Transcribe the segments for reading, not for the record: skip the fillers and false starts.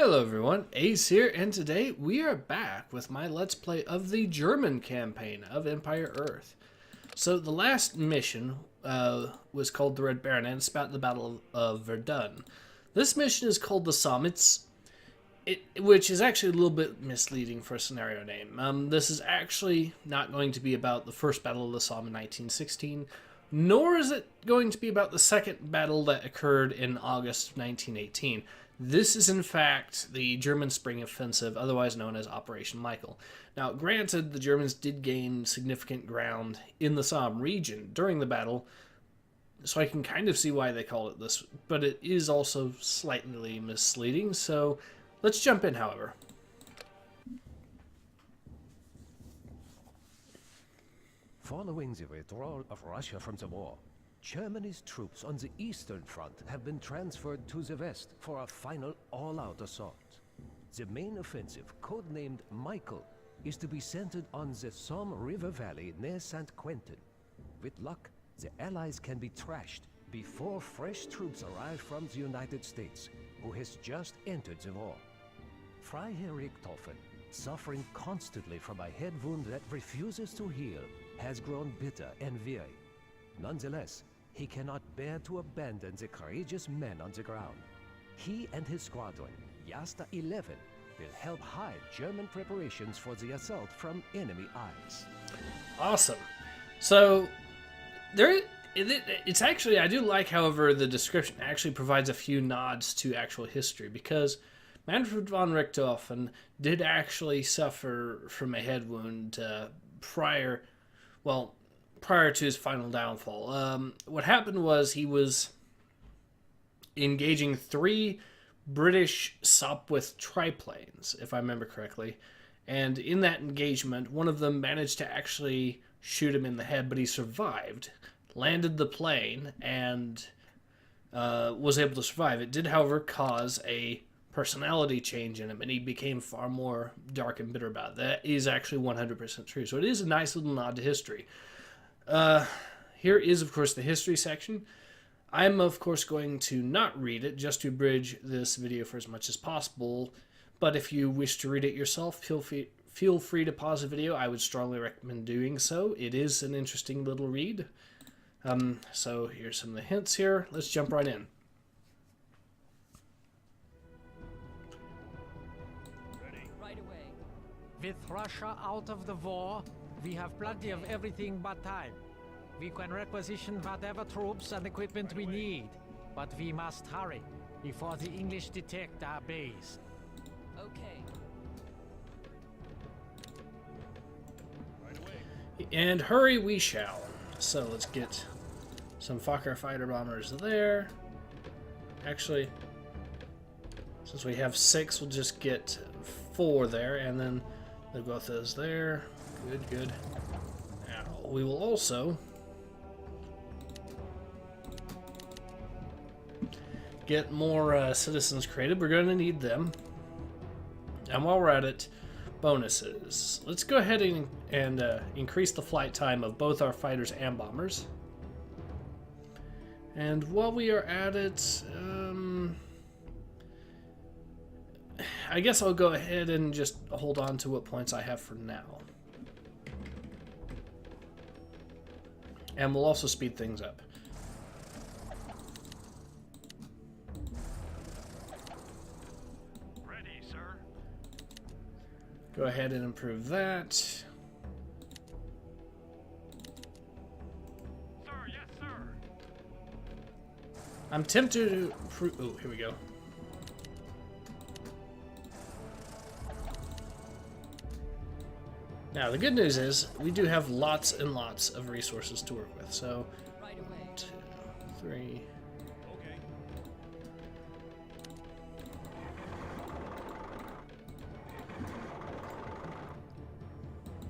Hello everyone, Ace here, and today we are back with my Let's Play of the German campaign of Empire Earth. So the last mission was called the Red Baron, and it's about the Battle of Verdun. This mission is called the Somme, which is actually a little bit misleading for a scenario name. This is actually not going to be about the first Battle of the Somme in 1916, nor is it going to be about the second battle that occurred in August of 1918. This is, in fact, the German Spring Offensive, otherwise known as Operation Michael. Now, granted, the Germans did gain significant ground in the Somme region during the battle, so I can kind of see why they call it this, but it is also slightly misleading, so let's jump in, however. Following the withdrawal of Russia from the war, Germany's troops on the Eastern Front have been transferred to the west for a final all-out assault. The main offensive, codenamed Michael, is to be centered on the Somme River Valley near St. Quentin. With luck, the Allies can be trashed before fresh troops arrive from the United States, who has just entered the war. Freiherr Richthofen, suffering constantly from a head wound that refuses to heal, has grown bitter and weary. Nonetheless, he cannot bear to abandon the courageous men on the ground. He and his squadron, Jasta 11, will help hide German preparations for the assault from enemy eyes. Awesome. So, it's actually, I do like, however, the description actually provides a few nods to actual history, because Manfred von Richthofen did actually suffer from a head wound prior to his final downfall. What happened was he was engaging 3 British Sopwith triplanes, if I remember correctly, and in that engagement, one of them managed to actually shoot him in the head, but he survived, landed the plane, and was able to survive. It did, however, cause a personality change in him, and he became far more dark and bitter about it. That is actually 100% true, so it is a nice little nod to history. Here is, of course, the history section. I'm, of course, going to not read it, just to bridge this video for as much as possible, but if you wish to read it yourself, feel free to pause the video. I would strongly recommend doing so. It is an interesting little read. So here's some of the hints here. Let's jump right in. Right away. With Russia out of the war, we have plenty of everything but time. We can requisition whatever troops and equipment we need, but we must hurry before the English detect our base. Okay. Right away. And hurry we shall. So let's get some Fokker fighter bombers there. Actually, since we have 6, we'll just get 4 there, and then they'll go with those there. Good. Now, we will also get more citizens created. We're going to need them. And while we're at it, bonuses. Let's go ahead and increase the flight time of both our fighters and bombers. And while we are at it, I guess I'll go ahead and just hold on to what points I have for now. And we'll also speed things up. Ready, sir. Go ahead and improve that. Sir, yes, sir. I'm tempted to improve... Oh, here we go. Now, the good news is we do have lots and lots of resources to work with. So, Right away. 1, 2, 3... Okay.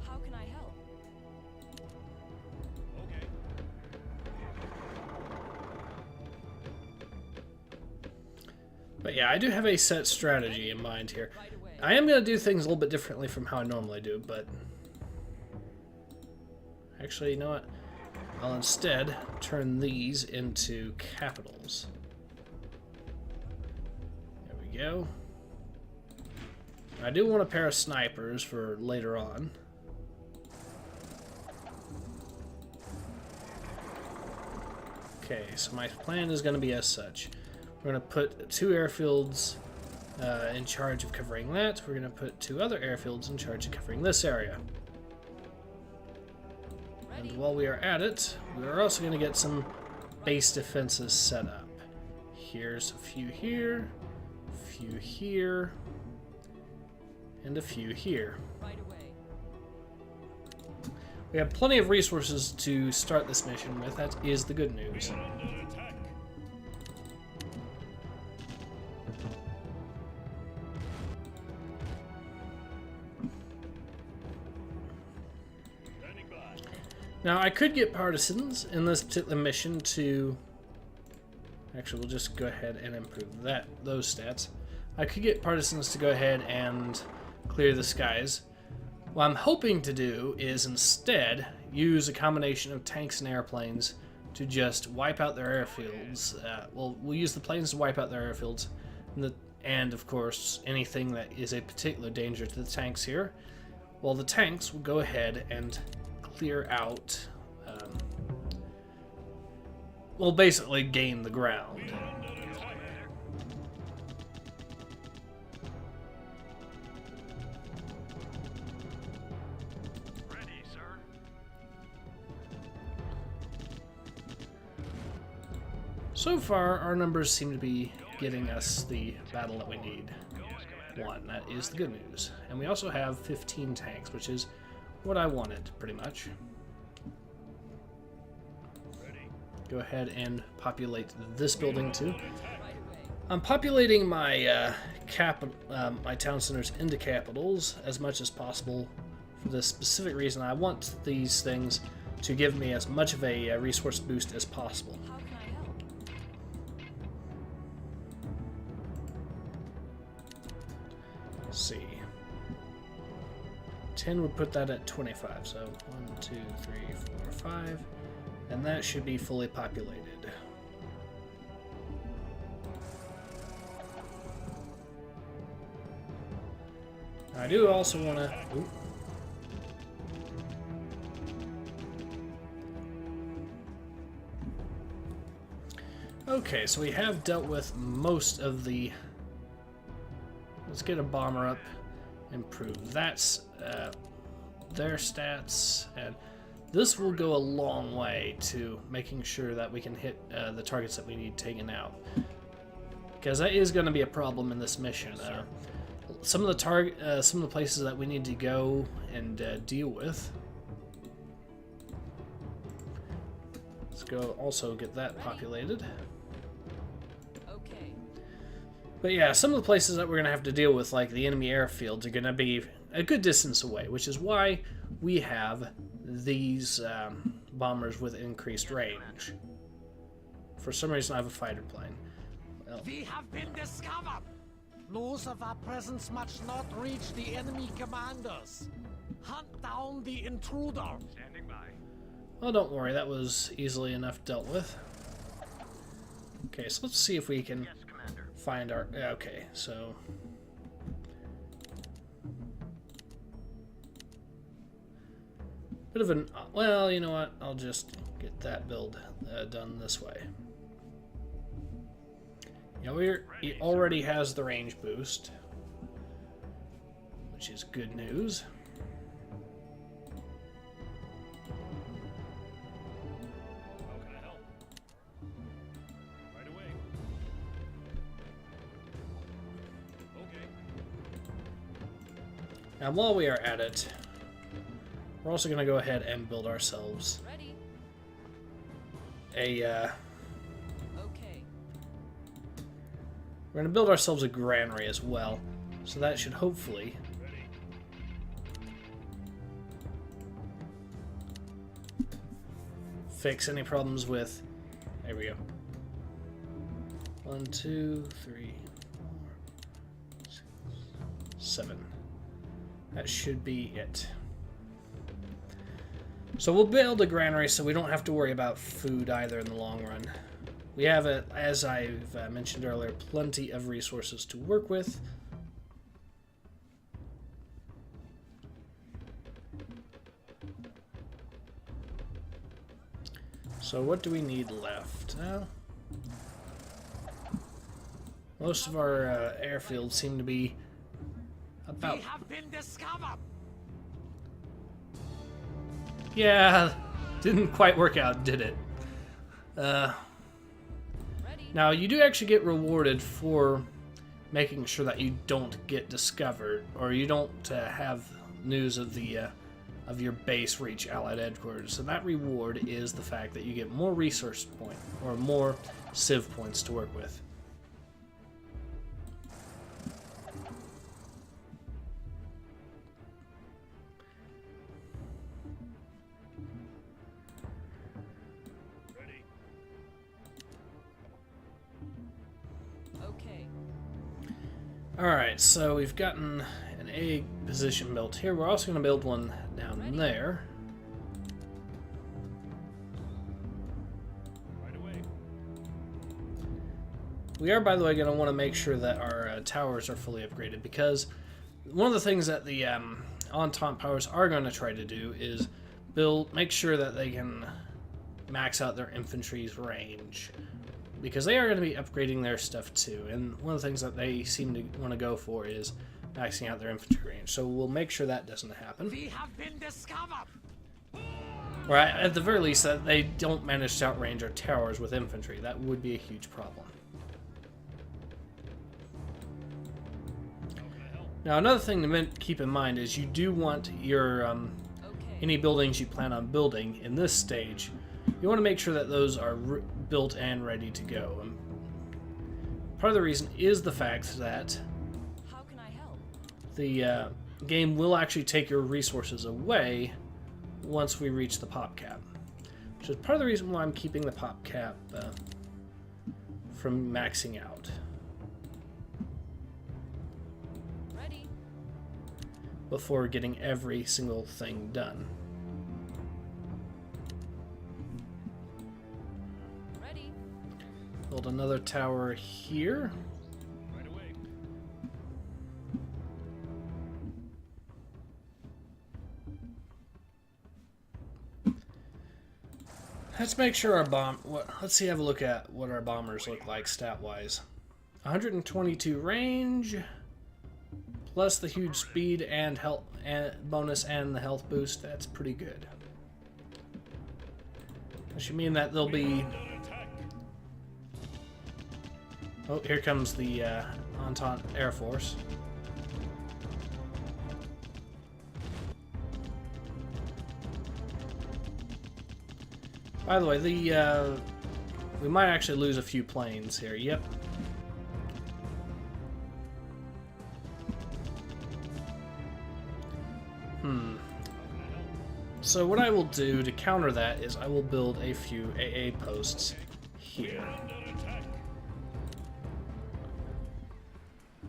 How can I help? Okay. But yeah, I do have a set strategy in mind here. Right away. I am going to do things a little bit differently from how I normally do, but... Actually, you know what? I'll instead turn these into capitals. There we go. I do want a pair of snipers for later on. Okay, so my plan is going to be as such. We're going to put 2 airfields in charge of covering that. We're going to put 2 other airfields in charge of covering this area. And while we are at it, we are also going to get some base defenses set up. Here's a few here, a few here, and a few here. Right away. We have plenty of resources to start this mission with. That is the good news. Now, I could get partisans in this particular mission to... Actually, we'll just go ahead and improve those stats. I could get partisans to go ahead and clear the skies. What I'm hoping to do is instead use a combination of tanks and airplanes to just wipe out their airfields. Well, we'll use the planes to wipe out their airfields, and of course, anything that is a particular danger to the tanks here. While the tanks will go ahead and clear out, well, basically gain the ground. Ready, sir. So far, our numbers seem to be getting us the battle that we need. 1, that is the good news. And we also have 15 tanks, which is what I wanted, pretty much. Go ahead and populate this building too. I'm populating my my town centers into capitals as much as possible for the specific reason I want these things to give me as much of a resource boost as possible. How can I help? Let's see. 10 would put that at 25, so 1, 2, 3, 4, 5, and that should be fully populated. I do also want to... Okay, so we have dealt with most of the... Let's get a bomber up, improve that's their stats, and this will go a long way to making sure that we can hit the targets that we need taken out. Because that is going to be a problem in this mission. Some of the places that we need to go and deal with. Let's go also get that populated. Okay. But yeah, some of the places that we're going to have to deal with, like the enemy airfields, are going to be a good distance away, which is why we have these bombers with increased range. For some reason, I have a fighter plane. Well, We have been discovered! News of our presence must not reach the enemy commanders. Hunt down the intruder. Standing by. well, don't worry, that was easily enough dealt with. Okay, so let's see if we can Yes, Commander. find our... Okay, so... Bit of an... Well, you know what? I'll just get that build done this way. You know, he already has the range boost, which is good news. How can I help? Right away. Okay. And while we are at it, we're also going to go ahead and build ourselves Ready? a... Okay. We're going to build ourselves a granary as well, so that should hopefully Ready. fix any problems with... There we go. 1, 2, 3, 4, 6, 7. That should be it. So we'll build a granary so we don't have to worry about food either in the long run. We have, as I've mentioned earlier, plenty of resources to work with. So what do we need left? Most of our airfields seem to be about... We have been discovered! Yeah, didn't quite work out, did it? Ready. Now, you do actually get rewarded for making sure that you don't get discovered, or you don't have news of the of your base reach Allied headquarters. So that reward is the fact that you get more resource point, or more civ points to work with. Ready. Okay. Alright, so we've gotten an A position built here. We're also going to build one down there. Right away. We are, by the way, going to want to make sure that our towers are fully upgraded, because one of the things that the Entente powers are going to try to do is make sure that they can max out their infantry's range, because they are going to be upgrading their stuff too, and one of the things that they seem to want to go for is maxing out their infantry range. So we'll make sure that doesn't happen. We have been discovered! Or at the very least, that they don't manage to outrange our towers with infantry. That would be a huge problem. Now, another thing to keep in mind is you do want your Okay. any buildings you plan on building in this stage, you want to make sure that those are built and ready to go. And part of the reason is the fact that How can I help? the game will actually take your resources away once we reach the pop cap. Which is part of the reason why I'm keeping the pop cap from maxing out. Ready. Before getting every single thing done. Ready. Build another tower here. Right away. Let's make sure our let's see, have a look at what our bombers look like stat-wise. 122 range, plus the huge speed and health bonus and the health boost. That's pretty good. That should mean that they'll be... Under attack. Oh, here comes the Entente Air Force. By the way, we might actually lose a few planes here. Yep. So what I will do to counter that is I will build a few AA posts here. Under attack.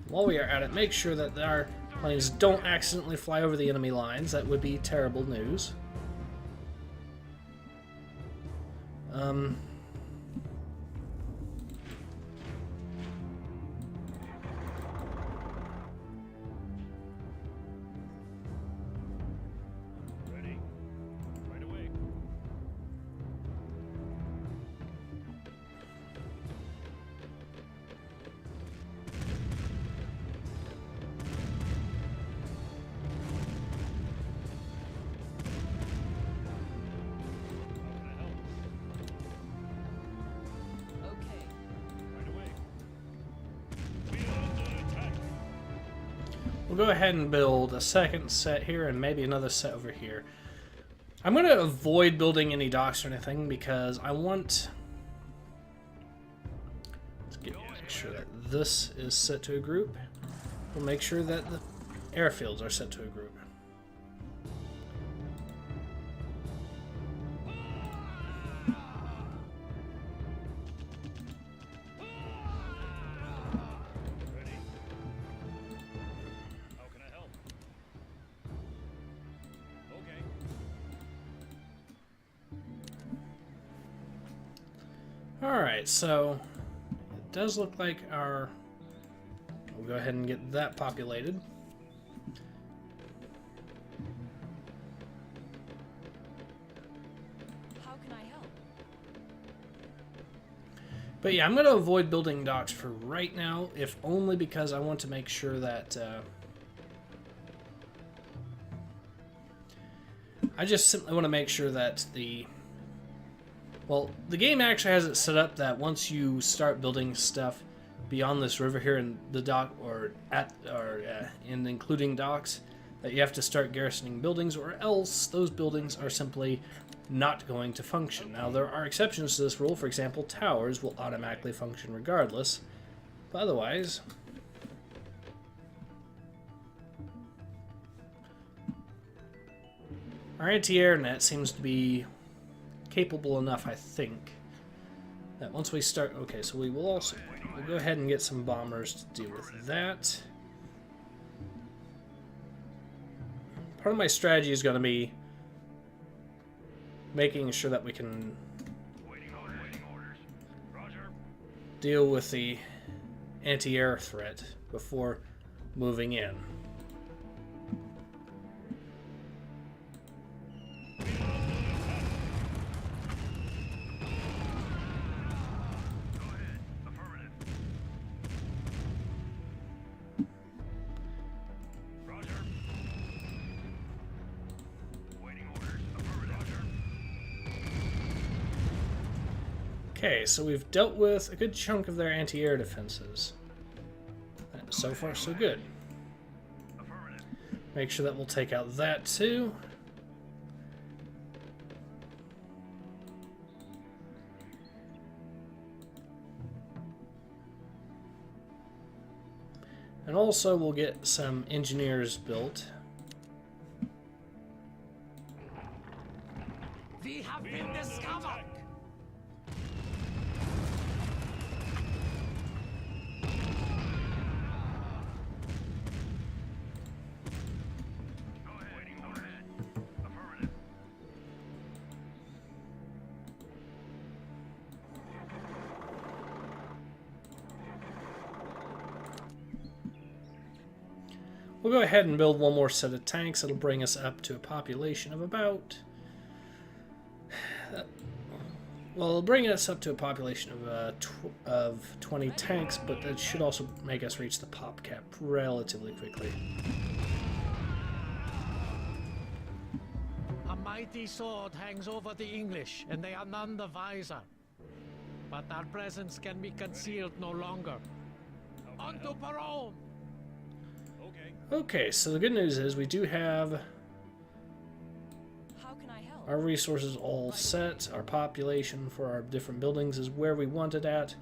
While we are at it, make sure that our planes don't accidentally fly over the enemy lines. That would be terrible news. Ready. Right away. Okay. Right away. We are under attack. We'll go ahead and build a second set here and maybe another set over here. I'm going to avoid building any docks or anything because I want... make sure that this is set to a group. We'll make sure that the airfields are set to a group. Ready. How can I help? Okay. Alright, so it does look like our... We'll go ahead and get that populated. How can I help? But yeah, I'm going to avoid building docks for right now, if only because I want to make sure that... I just simply want to make sure that the... Well, the game actually has it set up that once you start building stuff beyond this river here in the dock, in including docks, that you have to start garrisoning buildings, or else those buildings are simply not going to function. Now, there are exceptions to this rule. For example, towers will automatically function regardless, but otherwise... Our anti-air net seems to be capable enough, I think, that once we start... Okay, so we'll go ahead and get some bombers to deal with that. Part of my strategy is going to be making sure that we can deal with the anti-air threat before moving in. Okay, so we've dealt with a good chunk of their anti-air defenses. So far, so good. Make sure that we'll take out that too. And also we'll get some engineers built. We have been discovered! We'll go ahead and build one more set of tanks. It'll bring us up to a population of about... Well, it'll bring us up to a population of 20 tanks, but that should also make us reach the pop cap relatively quickly. A mighty sword hangs over the English, and they are none the wiser. But our presence can be concealed no longer. On to Rome! Okay, so the good news is we do have How can I help? our resources all set. Our population for our different buildings is where we want it at.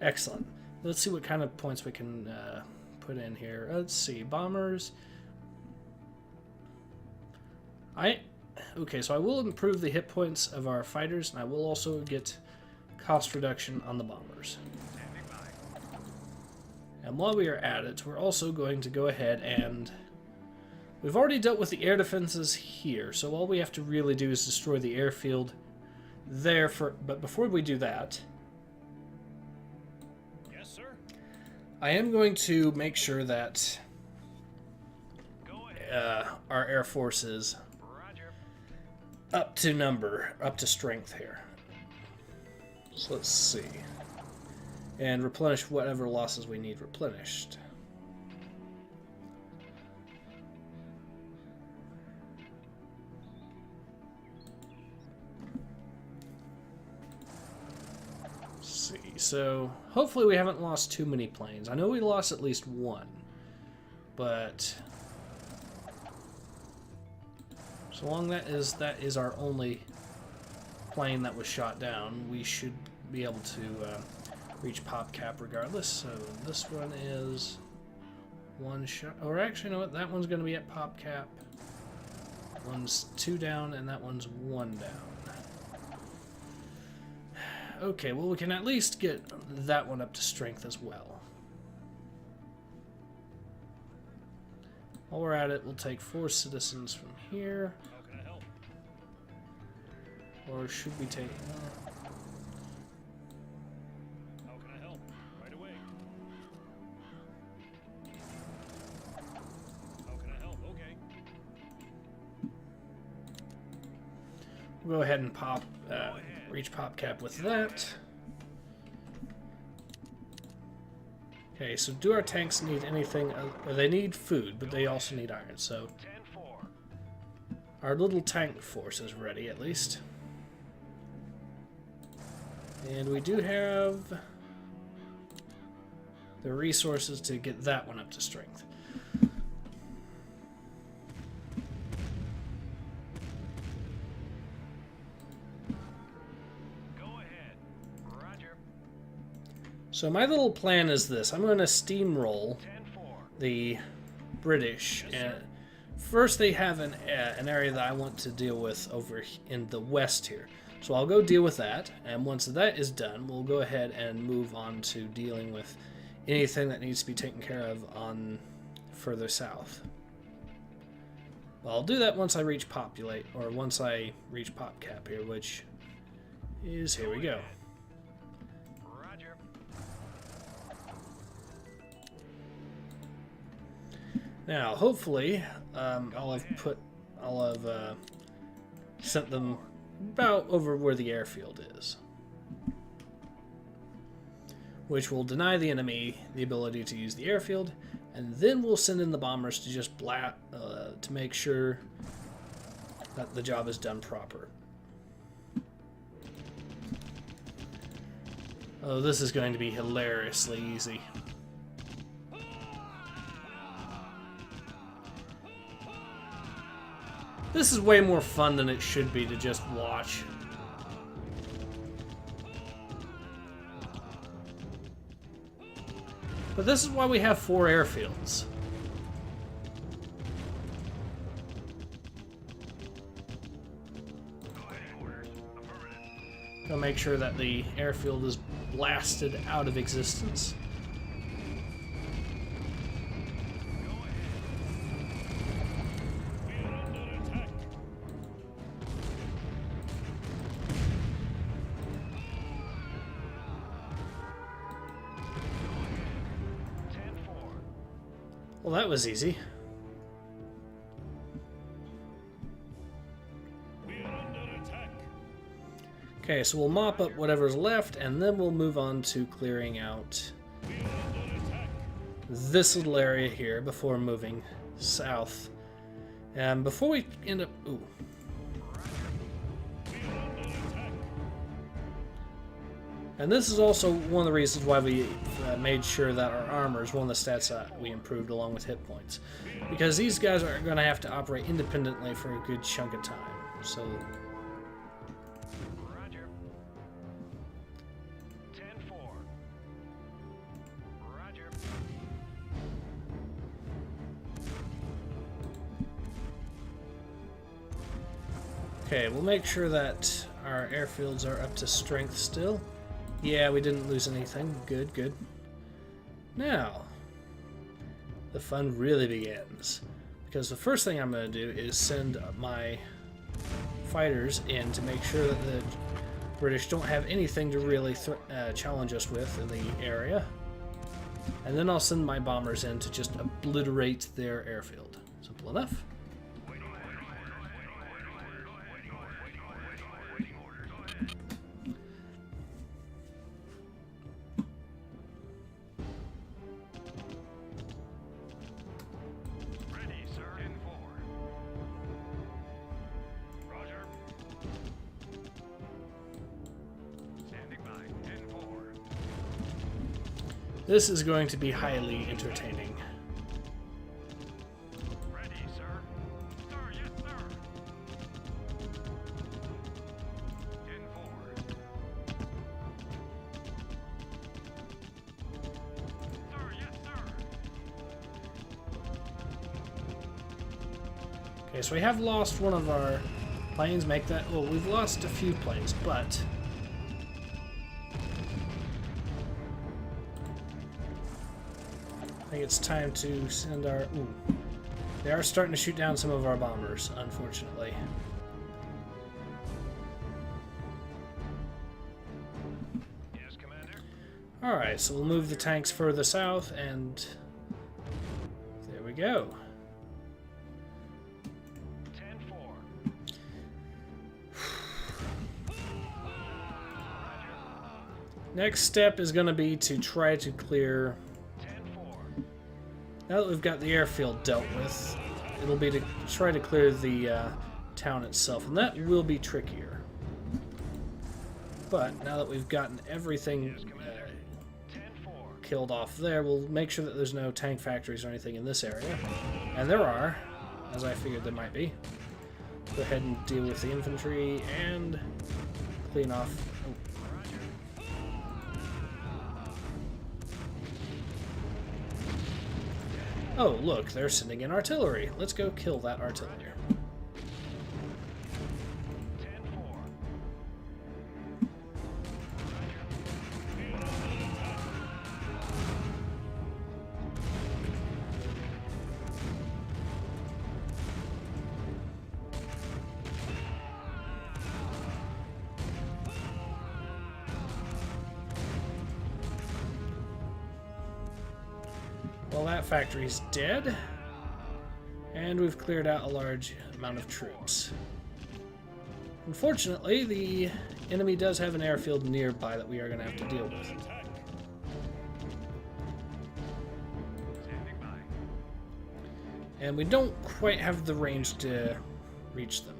Excellent. Let's see what kind of points we can put in here. Let's see. Bombers. Okay, so I will improve the hit points of our fighters, and I will also get cost reduction on the bombers. And while we are at it, we're also going to go ahead and... We've already dealt with the air defenses here, so all we have to really do is destroy the airfield there. But before we do that... Yes, sir. I am going to make sure that our air force is up to strength here. So let's see. And replenish whatever losses we need replenished. Let's see. So hopefully we haven't lost too many planes. I know we lost at least one, but so long that is our only plane that was shot down, we should be able to reach pop cap regardless. So this one is one shot, or actually, you know what? That one's going to be at pop cap. One's 2 down, and that one's 1 down. Okay, well, we can at least get that one up to strength as well. While we're at it, we'll take 4 citizens from here. How can I help? Or should we take... How can I help? Right away. How can I help? Okay. We'll go ahead and reach pop cap with that. Okay, so do our tanks need anything? They need food, but they also need iron, so 10-4. our little tank force is ready, at least. And we do have the resources to get that one up to strength. Go ahead. Roger. So my little plan is this. I'm going to steamroll 10-4. the British. And first they have an area that I want to deal with over in the west here. So I'll go deal with that, and once that is done, we'll go ahead and move on to dealing with anything that needs to be taken care of on further south. Well, I'll do that once I reach populate, or once I reach pop cap here, which is, here we go. Roger. Now, hopefully, I'll have sent them about over where the airfield is, which will deny the enemy the ability to use the airfield, and then we'll send in the bombers to just to make sure that the job is done proper. Oh, this is going to be hilariously easy. This is way more fun than it should be to just watch. But this is why we have 4 airfields. Gotta make sure that the airfield is blasted out of existence. We are under attack. Well, that was easy. We are under attack. Okay, so we'll mop up whatever's left, and then we'll move on to clearing out We are under attack. this little area here before moving south. And before we end up... Ooh. We are under attack. And this is also one of the reasons why we made sure that our armor is one of the stats that we improved along with hit points. Because these guys are going to have to operate independently for a good chunk of time. So... Roger. 10-4. Roger. Okay, we'll make sure that our airfields are up to strength still. Yeah, we didn't lose anything. Good, good. Now, the fun really begins. Because the first thing I'm going to do is send my fighters in to make sure that the British don't have anything to really challenge us with in the area. And then I'll send my bombers in to just obliterate their airfield. Simple enough. Ready, sir. 10-4. Roger. Standing by. 10-4. This is going to be highly entertaining. Ready, sir. Sir, yes, sir. 10-4. Sir, yes, sir. Okay, so we have lost one of our planes. Make that... Well, we've lost a few planes, but... I think it's time to send our... Ooh. They are starting to shoot down some of our bombers, unfortunately. Yes, Commander. Alright, so we'll move the tanks further south, and... There we go. 10-4. Next step is going to be to try to clear 10-4. Now that we've got the airfield dealt with, it'll be to try to clear the town itself, and that will be trickier. But now that we've gotten everything killed off there, we'll make sure that there's no tank factories or anything in this area. And there are, as I figured there might be. Go ahead and deal with the infantry and clean off. Oh, look, they're sending in artillery. Let's go kill that artillery. Well, that factory's dead, and we've cleared out a large amount of troops. Unfortunately, the enemy does have an airfield nearby that we are going to have to deal with. And we don't quite have the range to reach them.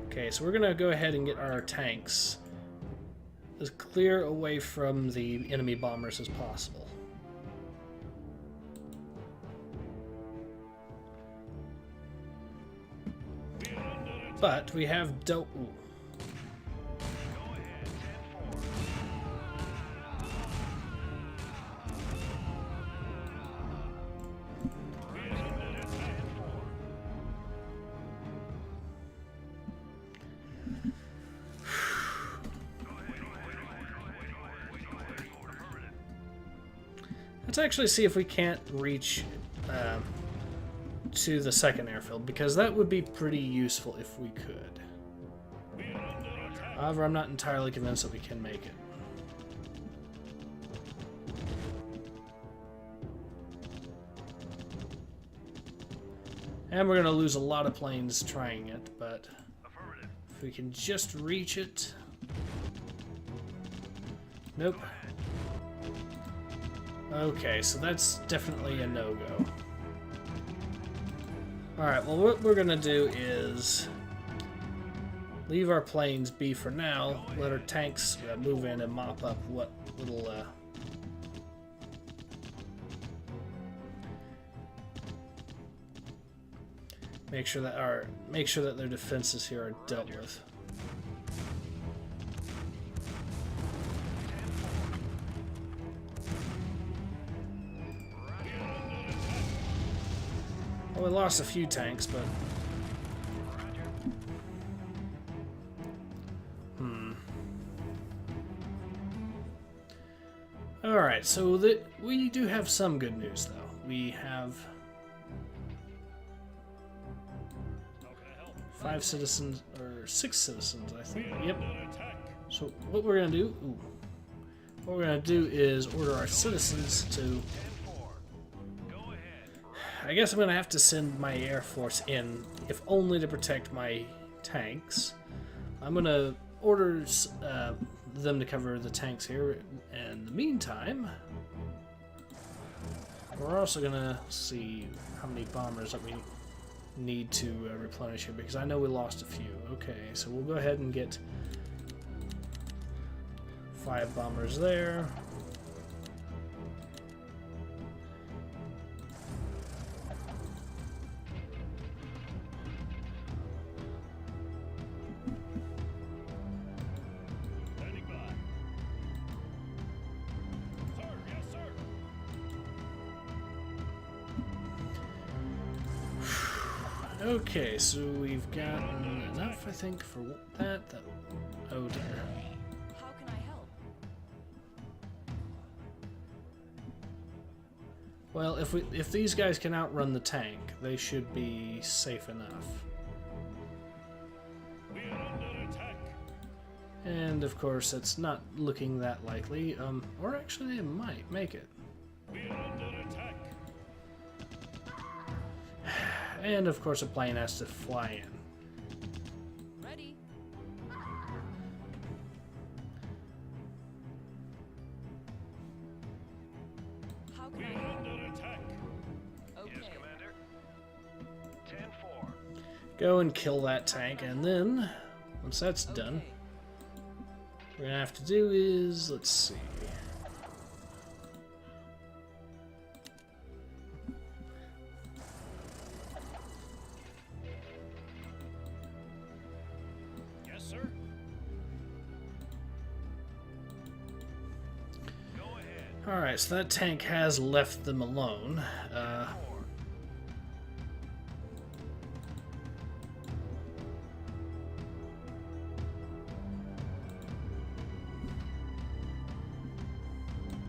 Okay, so we're going to go ahead and get our tanks as clear away from the enemy bombers as possible. But we have dealt. Ooh. Let's actually see if we can't reach to the second airfield, because that would be pretty useful if we could. However, I'm not entirely convinced that we can make it. And we're going to lose a lot of planes trying it, but if we can just reach it... Nope. Okay, so that's definitely a no-go. Alright, well what we're gonna do is leave our planes be for now, let our tanks move in and mop up what little make sure that their defenses here are dealt with. Well, we lost a few tanks, but... Alright, so we do have some good news, though. We have 5 citizens, or 6 citizens, I think. Yep. So what we're going to do... Ooh, what we're going to do is order our citizens to... I guess I'm going to have to send my Air Force in, if only to protect my tanks. I'm going to order them to cover the tanks here. In the meantime, we're also going to see how many bombers that we need to replenish here, because I know we lost a few. Okay, so we'll go ahead and get 5 bombers there. Okay, so we've gotten enough, I think, for that. Oh dear. How can I help? Well, if these guys can outrun the tank, they should be safe enough. We are under attack. And of course, it's not looking that likely. Or actually, they might make it. We are under attack. And of course, a plane has to fly in. Ready? go and kill that tank, and then once that's done, Okay. what we're gonna have to do is, let's see. Yes, sir. Go ahead. All right, so that tank has left them alone. More.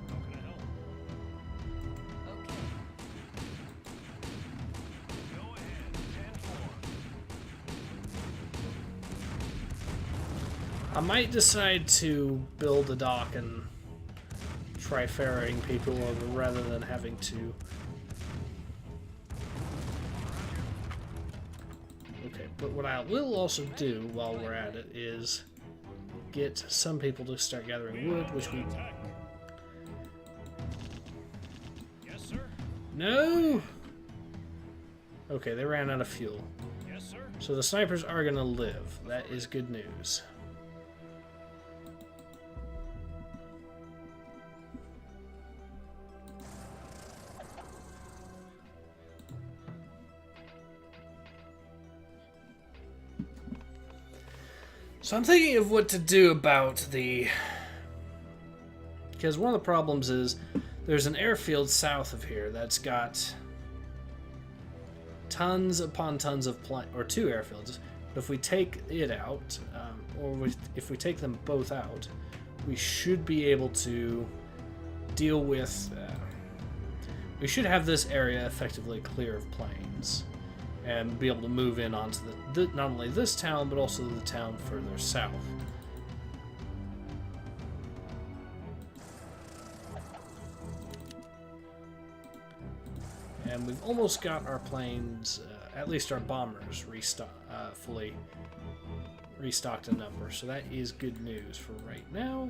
How can I help? Okay. Go ahead. 10-4. I might decide to build a dock and try ferrying people over rather than having to. Okay, but what I will also do while we're at it is get some people to start gathering wood, which we. Attack. Yes, sir. No! Okay, they ran out of fuel. Yes, sir. So the snipers are gonna live. That is good news. So I'm thinking of what to do about the... Because one of the problems is there's an airfield south of here that's got tons upon tons of or two airfields. But if we take it out, if we take them both out, we should be able to deal with... we should have this area effectively clear of planes and be able to move in onto not only this town, but also the town further south. And we've almost got our planes, at least our bombers, fully restocked in number. So that is good news for right now.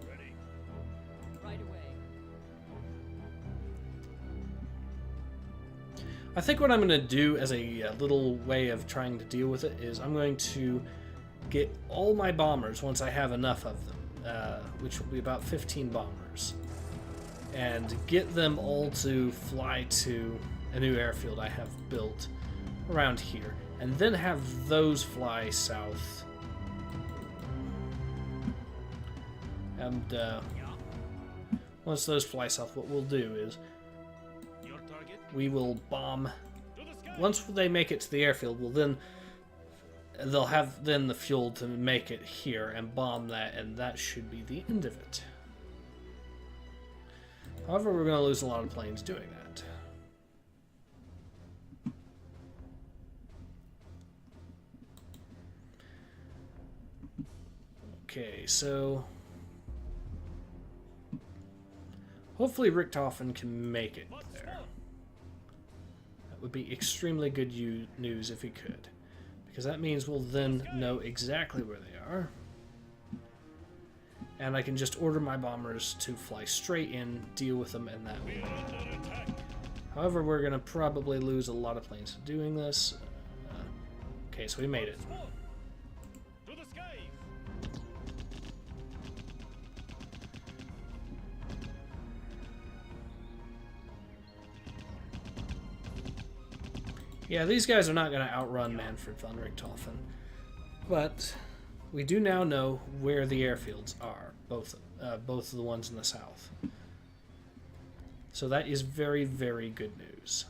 Ready. Right away. I think what I'm going to do as a little way of trying to deal with it is I'm going to get all my bombers once I have enough of them, which will be about 15 bombers, and get them all to fly to a new airfield I have built around here, and then have those fly south. And once those fly south, what we'll do is Your target. we will bomb. To the sky. Once they make it to the airfield, they'll have then the fuel to make it here and bomb that, and that should be the end of it. However, we're going to lose a lot of planes doing that. Okay, so hopefully Richthofen can make it there. That would be extremely good news if he could, because that means we'll then know exactly where they are. And I can just order my bombers to fly straight in, deal with them, and that way. Under attack. However, we're going to probably lose a lot of planes doing this. Okay, so we made it. To the sky. Yeah, these guys are not going to outrun Manfred von Richthofen. But we do now know where the airfields are, both of the ones in the south. So that is very, very good news.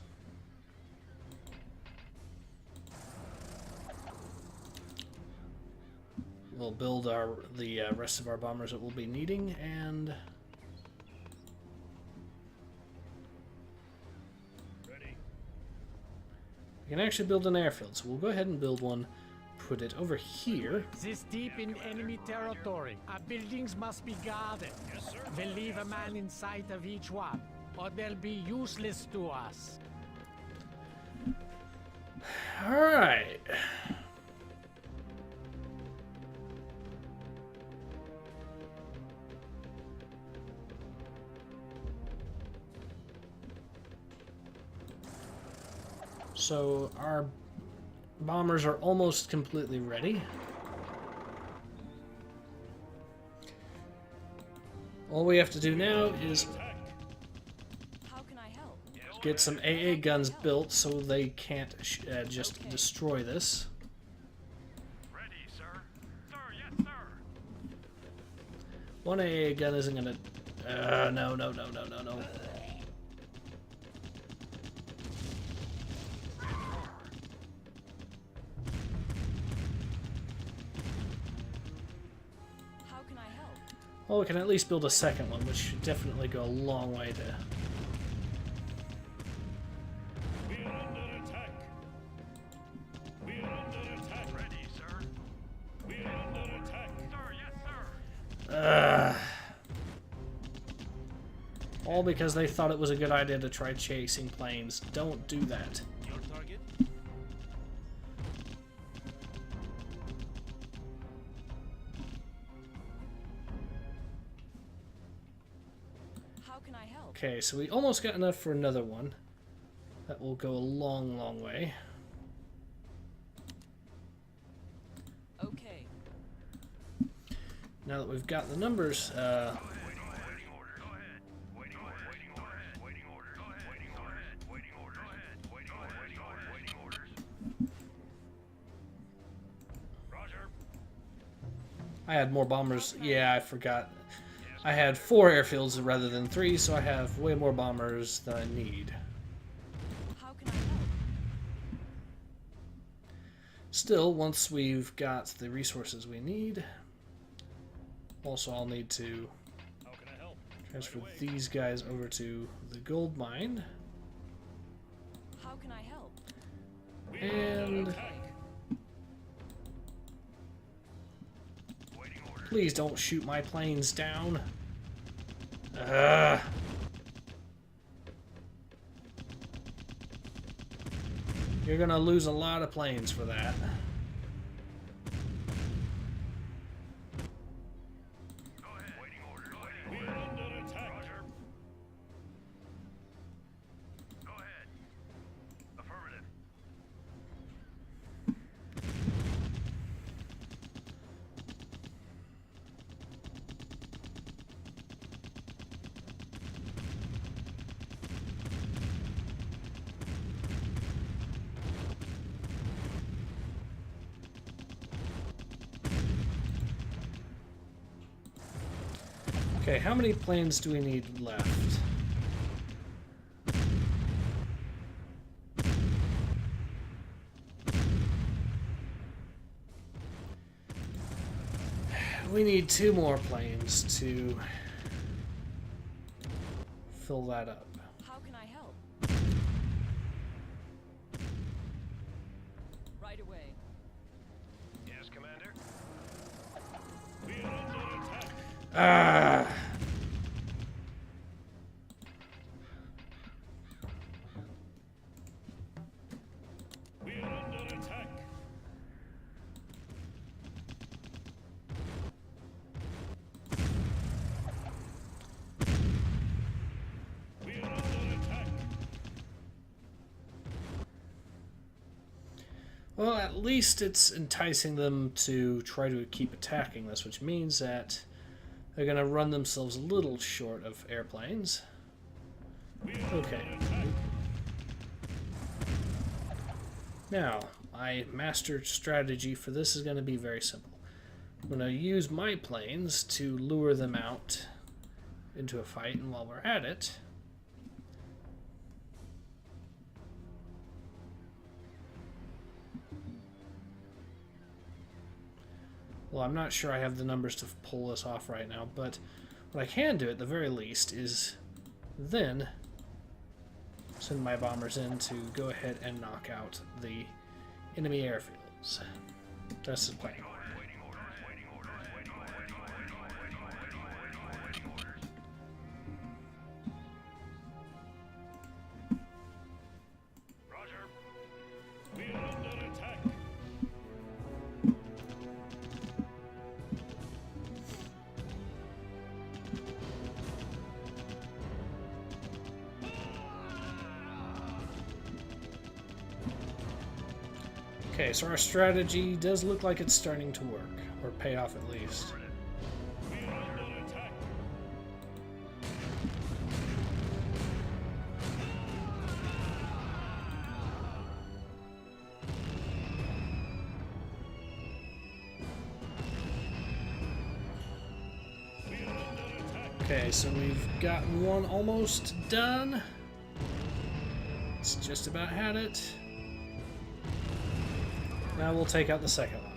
We'll build the rest of our bombers that we'll be needing, and Ready. we can actually build an airfield. So we'll go ahead and build one, put it over here. This deep in enemy territory, our buildings must be guarded. Yes, sir. We'll leave a man in sight of each one, or they'll be useless to us. All right. So our bombers are almost completely ready. All we have to do now is How can I help? get some AA guns built so they can't just destroy this. Ready, sir. Sir, yes, sir. One AA gun isn't gonna... no. How can I help? Well, we can at least build a second one, which should definitely go a long way to... We are under attack. We are under attack. Ready, sir. We are under attack. Sir, yes, sir. All because they thought it was a good idea to try chasing planes. Don't do that. Your target? How can I help? Okay, so we almost got enough for another one. That will go a long, long way. Okay. Now that we've got the numbers, Waiting orders. Go ahead. Waiting orders. Waiting orders. Waiting orders. Go ahead. Waiting orders. Waiting orders. Go ahead. Waiting orders. Waiting orders. Roger. I had more bombers. Yeah, I forgot. I had 4 airfields rather than 3, so I have way more bombers than I need. How can I help? Still, once we've got the resources we need, also I'll need to How can I help? transfer these guys over to the gold mine. How can I help? We are And under attack. Waiting orders. please don't shoot my planes down. Ugh. You're gonna lose a lot of planes for that. Go ahead. Waiting orders. We are under attack. Roger. Go ahead. Affirmative. Okay, how many planes do we need left? We need 2 more planes to fill that up. How can I help? Right away. Yes, Commander. We are under attack. Ah! We are under attack. We are under attack. Well, at least it's enticing them to try to keep attacking this, which means that they're going to run themselves a little short of airplanes. Okay. Now, my master strategy for this is going to be very simple. I'm going to use my planes to lure them out into a fight, and while we're at it, well, I'm not sure I have the numbers to pull this off right now, but what I can do at the very least is then send my bombers in to go ahead and knock out the enemy airfields. That's the plan. Waiting orders. Waiting orders. Waiting orders. Waiting orders. Waiting orders. Roger. We are under attack. Okay, so our strategy does look like it's starting to work, or pay off at least. We are under attack. We are under attack. Okay, so we've gotten one almost done. It's just about had it. Now we'll take out the second one.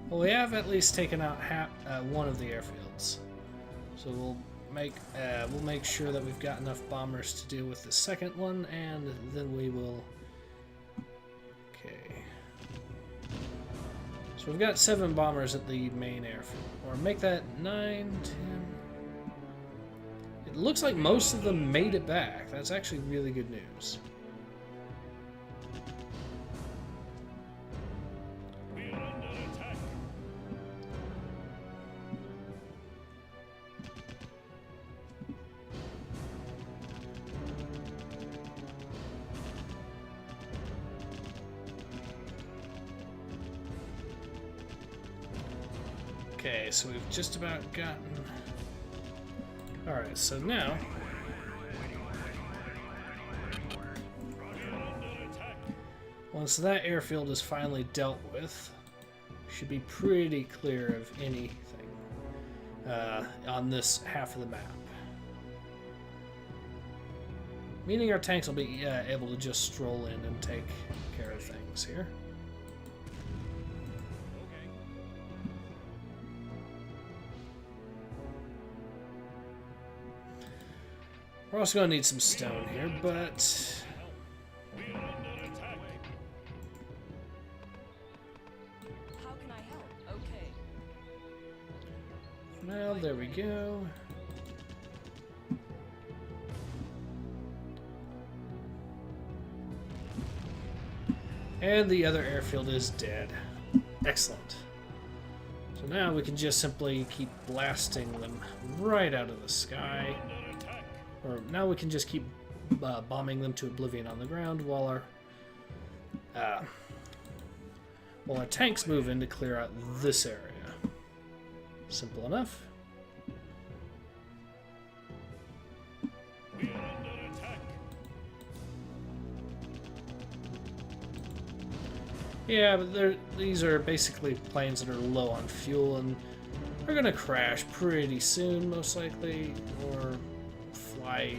Well, we have at least taken out one of the airfields, so we'll make sure that we've got enough bombers to deal with the second one, and then we will. Okay. So we've got 7 bombers at the main airfield, or make that 9, 10. It looks like most of them made it back. That's actually really good news. We are under attack. Okay, so we've just about gotten... Alright, so now... Once that airfield is finally dealt with, we should be pretty clear of anything on this half of the map. Meaning our tanks will be able to just stroll in and take care of things here. We're also going to need some stone here, but... We are under attack. How can I help? Okay. Well, there we go. And the other airfield is dead. Excellent. So now we can just simply keep blasting them right out of the sky. Or now we can just keep bombing them to oblivion on the ground while our tanks move in to clear out this area. Simple enough. We are under attack. Yeah, but these are basically planes that are low on fuel and are gonna crash pretty soon, most likely, or fly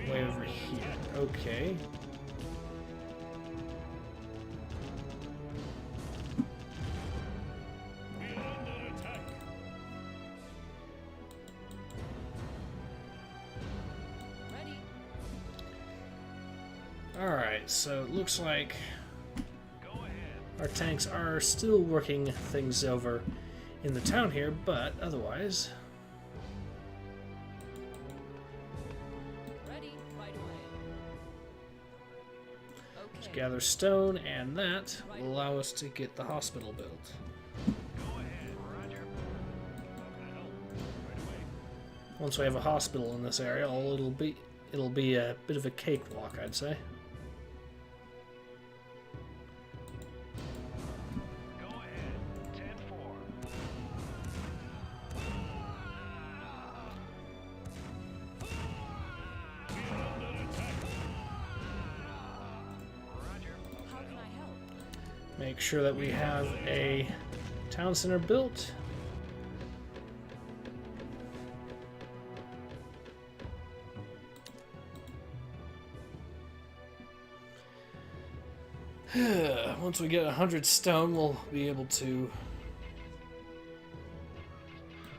way over here. Okay. We are under attack. Ready? Alright, so it looks like Go ahead. our tanks are still working things over in the town here, but otherwise... Ready? Right away. Okay. gather stone, and that will allow us to get the hospital built. Go ahead. Roger. How can I help? Right away. Once we have a hospital in this area, it'll be a bit of a cakewalk, I'd say. Go ahead. 10-4. We are under attack. Roger. How can I help? Make sure that we have a town center built. Once we get 100 stone, we'll be able to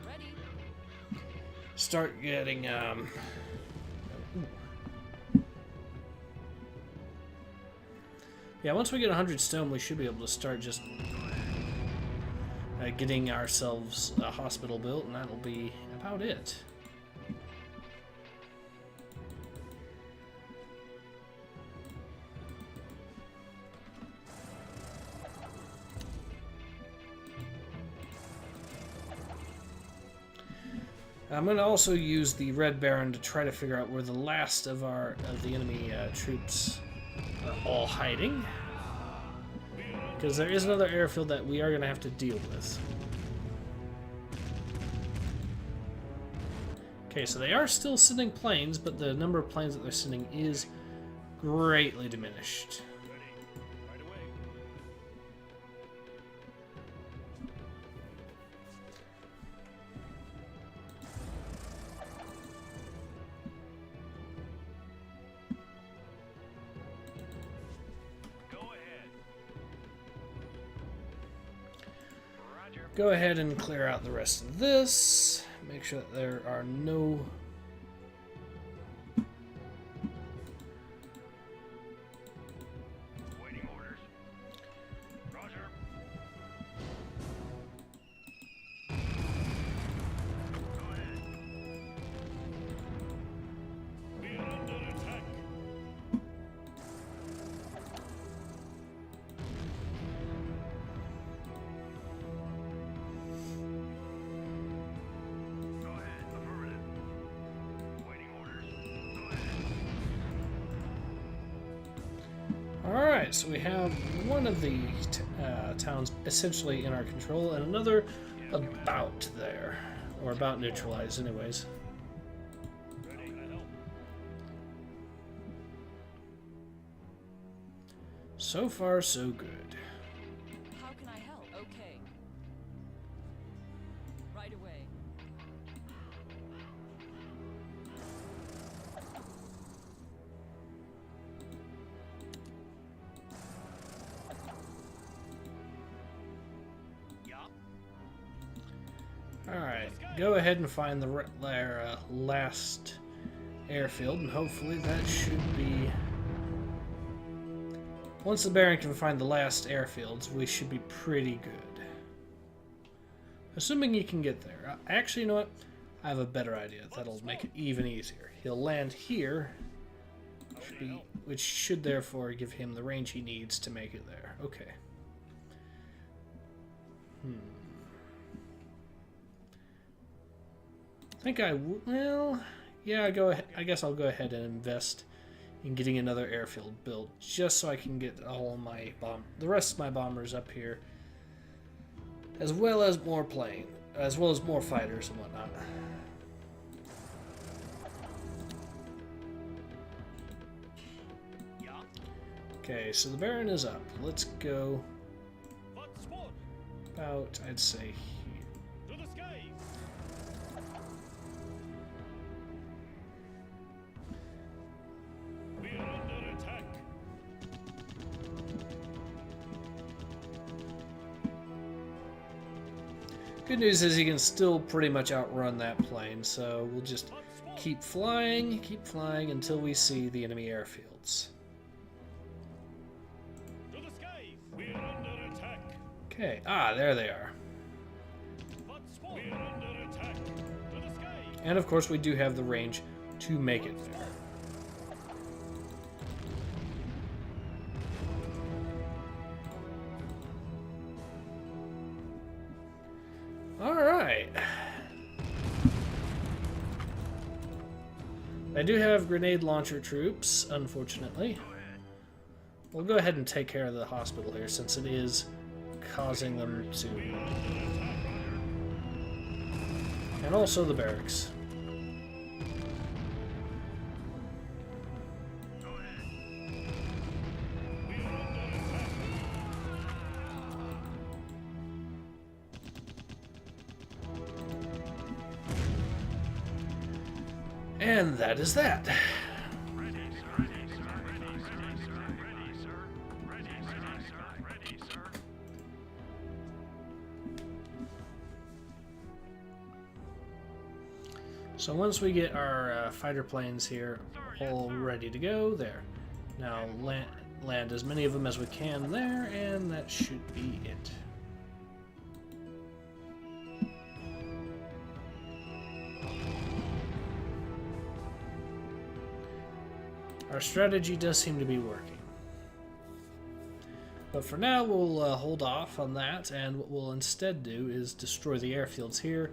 Ready? start getting yeah, once we get 100 stone, we should be able to start just getting ourselves a hospital built, and that'll be about it. I'm going to also use the Red Baron to try to figure out where the last of the enemy troops are all hiding, because there is another airfield that we are going to have to deal with. Okay, so they are still sending planes, but the number of planes that they're sending is greatly diminished. Right away. Go ahead. Roger. Go ahead and clear out the rest of this. Make sure that there are no... Waiting orders. Roger. Go ahead. We are under attack. Go ahead. Affirmative. Waiting orders. Go ahead. Alright, so we have one of the towns essentially in our control, and another about there. Or about neutralized, anyways. Ready. Can I help? So far, so good. How can I help? Okay. Right away. Yup. Alright, go ahead and find their last airfield, and hopefully that should be... Once the Baron can find the last airfields, we should be pretty good. Assuming he can get there. Actually, you know what? I have a better idea. That'll make it even easier. He'll land here, which should therefore give him the range he needs to make it there. Okay. I think well, yeah, go ahead. I guess I'll go ahead and invest in getting another airfield built, just so I can get all of my the rest of my bombers up here, as well as more more fighters and whatnot. Yup. Okay, so the Baron is up. Let's go What's what? about, I'd say, here. To the skies. We are under attack. Good news is he can still pretty much outrun that plane, so we'll just keep flying until we see the enemy airfields. To the skies. We are under attack. Okay, there they are. What's what? We are under attack. To the skies. And of course we do have the range to make it there. Alright. I do have grenade launcher troops, unfortunately. We'll go ahead and take care of the hospital here, since it is causing them to... And also the barracks. And that is that. Ready, sir. Ready, sir. Ready, sir. Ready, sir. Ready, sir. Ready, sir. So once we get our fighter planes here all ready to go, there. Now land as many of them as we can there, and that should be it. Our strategy does seem to be working. But for now, we'll hold off on that, and what we'll instead do is destroy the airfields here.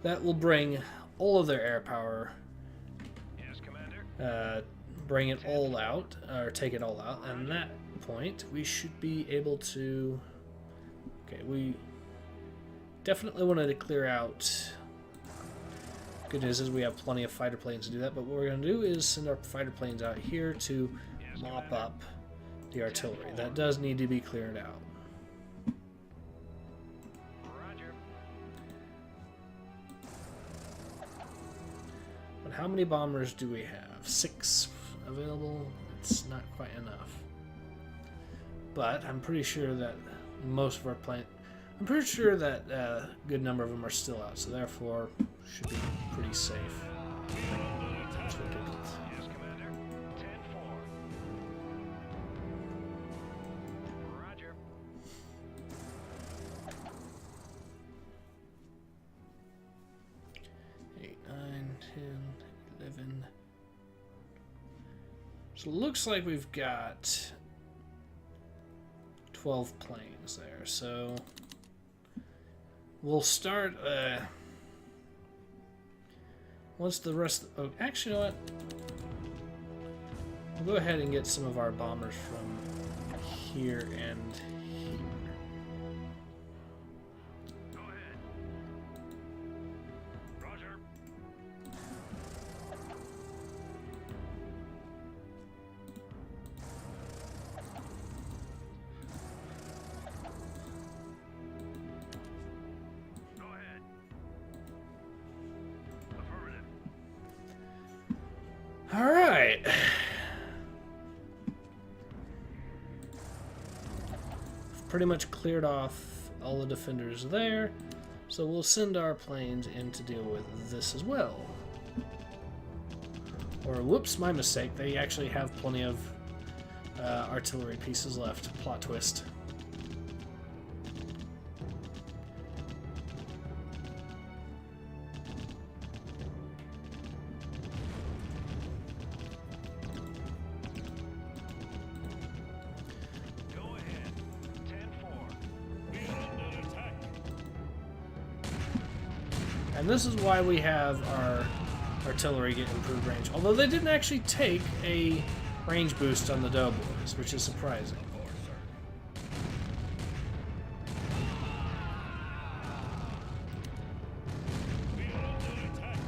That will bring all of their air power, Yes, Commander. bring it all out, or take it all out, and at that point we should be able to... Okay, we definitely wanted to clear out... Good news is we have plenty of fighter planes to do that, but what we're going to do is send our fighter planes out here to mop up the artillery. That does need to be cleared out. Roger. But how many bombers do we have? 6 available? It's not quite enough. But I'm pretty sure that most of our plane... I'm pretty sure that a good number of them are still out, so therefore should be pretty safe. That's ridiculous. Yes, Commander. 10-4. Roger. 8, 9, 10, 11. So it looks like we've got 12 planes there, so we'll start once the rest... Oh, actually, you know what? We'll go ahead and get some of our bombers from here and here. Go ahead. Roger. Go ahead. Affirmative. All right. Pretty much cleared off all the defenders there, so we'll send our planes in to deal with this as well. Or, whoops, my mistake. They actually have plenty of artillery pieces left. Plot twist. Go ahead. 10-4. We are under attack. And this is why we have our artillery get improved range. Although they didn't actually take a range boost on the Doughboys, which is surprising. Of course, sir. We are under attack.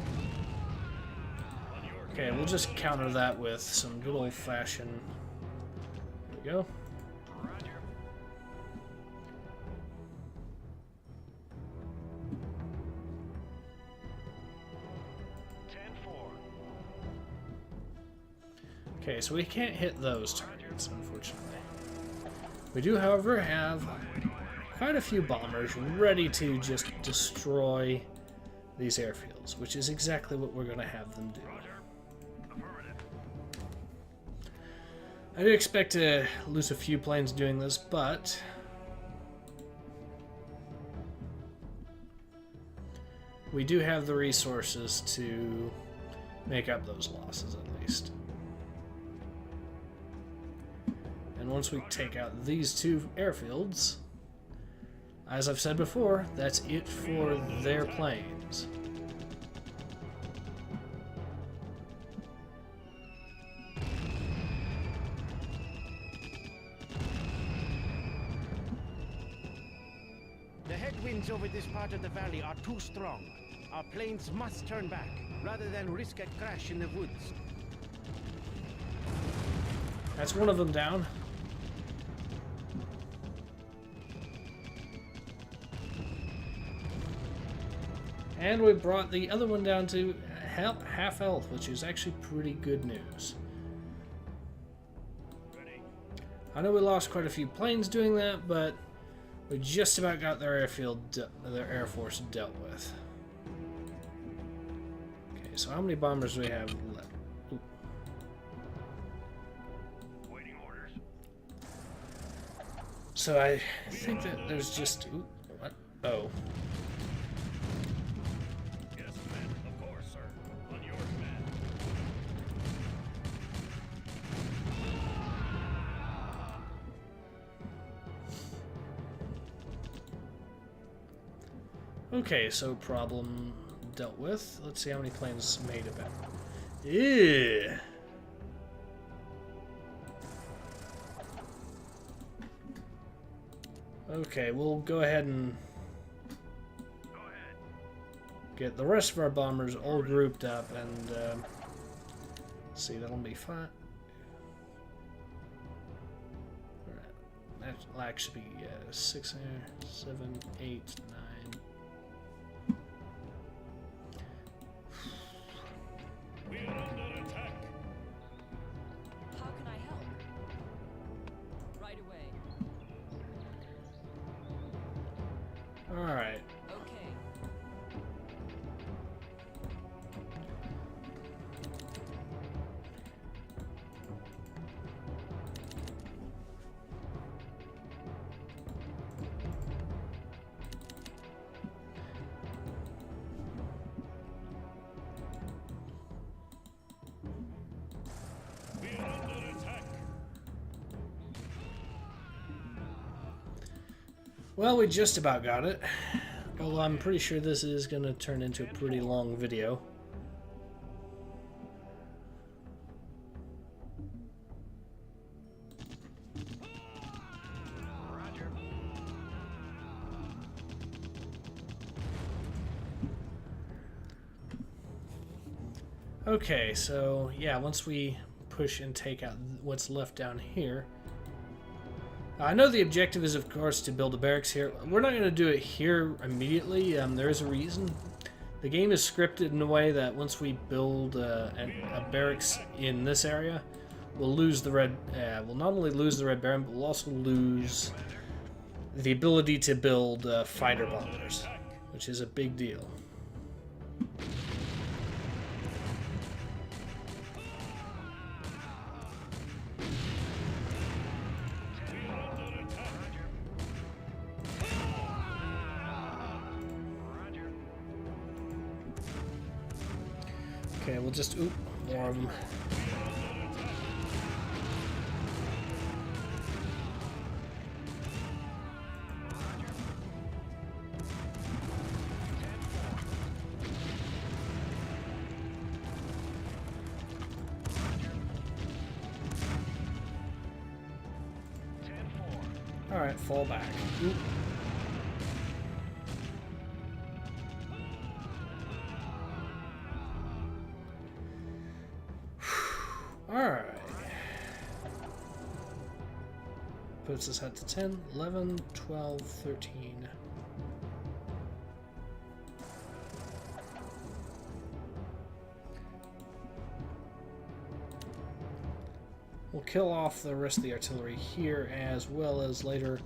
On your Okay, we'll just counter that with some good old-fashioned... There we go. Roger. Okay, so we can't hit those targets, unfortunately. We do, however, have quite a few bombers ready to just destroy these airfields, which is exactly what we're going to have them do. Affirmative. I do expect to lose a few planes doing this, but we do have the resources to make up those losses at least. And once we take out these 2 airfields, as I've said before, that's it for their planes. The headwinds over this part of the valley are too strong. Our planes must turn back, rather than risk a crash in the woods. That's one of them down. And we brought the other one down to half health, which is actually pretty good news. Ready. I know we lost quite a few planes doing that, but we just about got their their air force dealt with. Okay, so how many bombers do we have left? Ooh. Waiting orders. So I think that there's just... Ooh, what? Oh. Yes, Commander. Of course, sir. On your command. Okay, so problem dealt with. Let's see how many planes made of it. Yeah. Okay, we'll go ahead and get the rest of our bombers all grouped up, and see, that'll be fine. Alright, that'll actually be 6, 7, 8, 9. We are under attack. How can I help? Right away. Alright. Okay. We are under attack. Well, we just about got it. Although I'm pretty sure this is going to turn into a pretty long video. Okay, so yeah, once we push and take out what's left down here. I know the objective is, of course, to build a barracks here. We're not going to do it here immediately. There is a reason. The game is scripted in a way that once we build a barracks in this area, we'll lose the red. We'll not only lose the Red Baron, but we'll also lose the ability to build fighter bombers, which is a big deal. Okay, we'll just more of them. All right, fall back. Oop. Alright. Puts us at 10, 11, 12, 13. We'll kill off the rest of the artillery here, as well as later.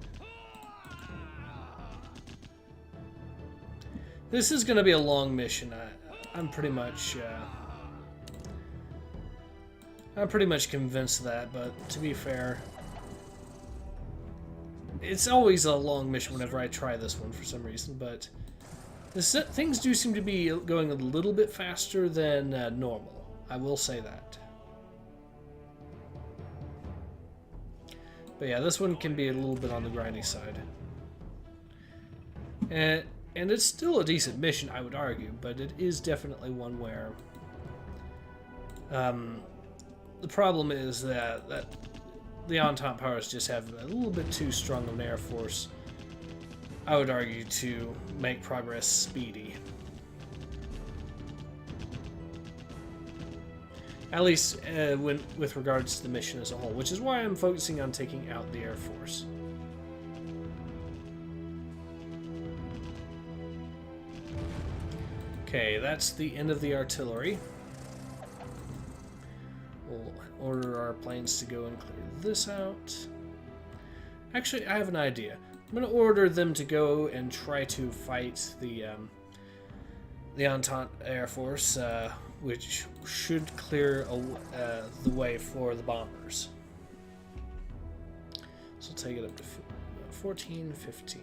This is going to be a long mission. I'm pretty much convinced of that, but to be fair, it's always a long mission whenever I try this one for some reason, but things do seem to be going a little bit faster than normal. I will say that. But yeah, this one can be a little bit on the grindy side. And it's still a decent mission, I would argue, but it is definitely one where the problem is that the Entente powers just have a little bit too strong of an air force, I would argue, to make progress speedy. At least with regards to the mission as a whole, which is why I'm focusing on taking out the Air Force. Okay, that's the end of the artillery. We'll order our planes to go and clear this out. Actually, I have an idea. I'm going to order them to go and try to fight the Entente Air Force, which should clear the way for the bombers. So take it up to 14, 15.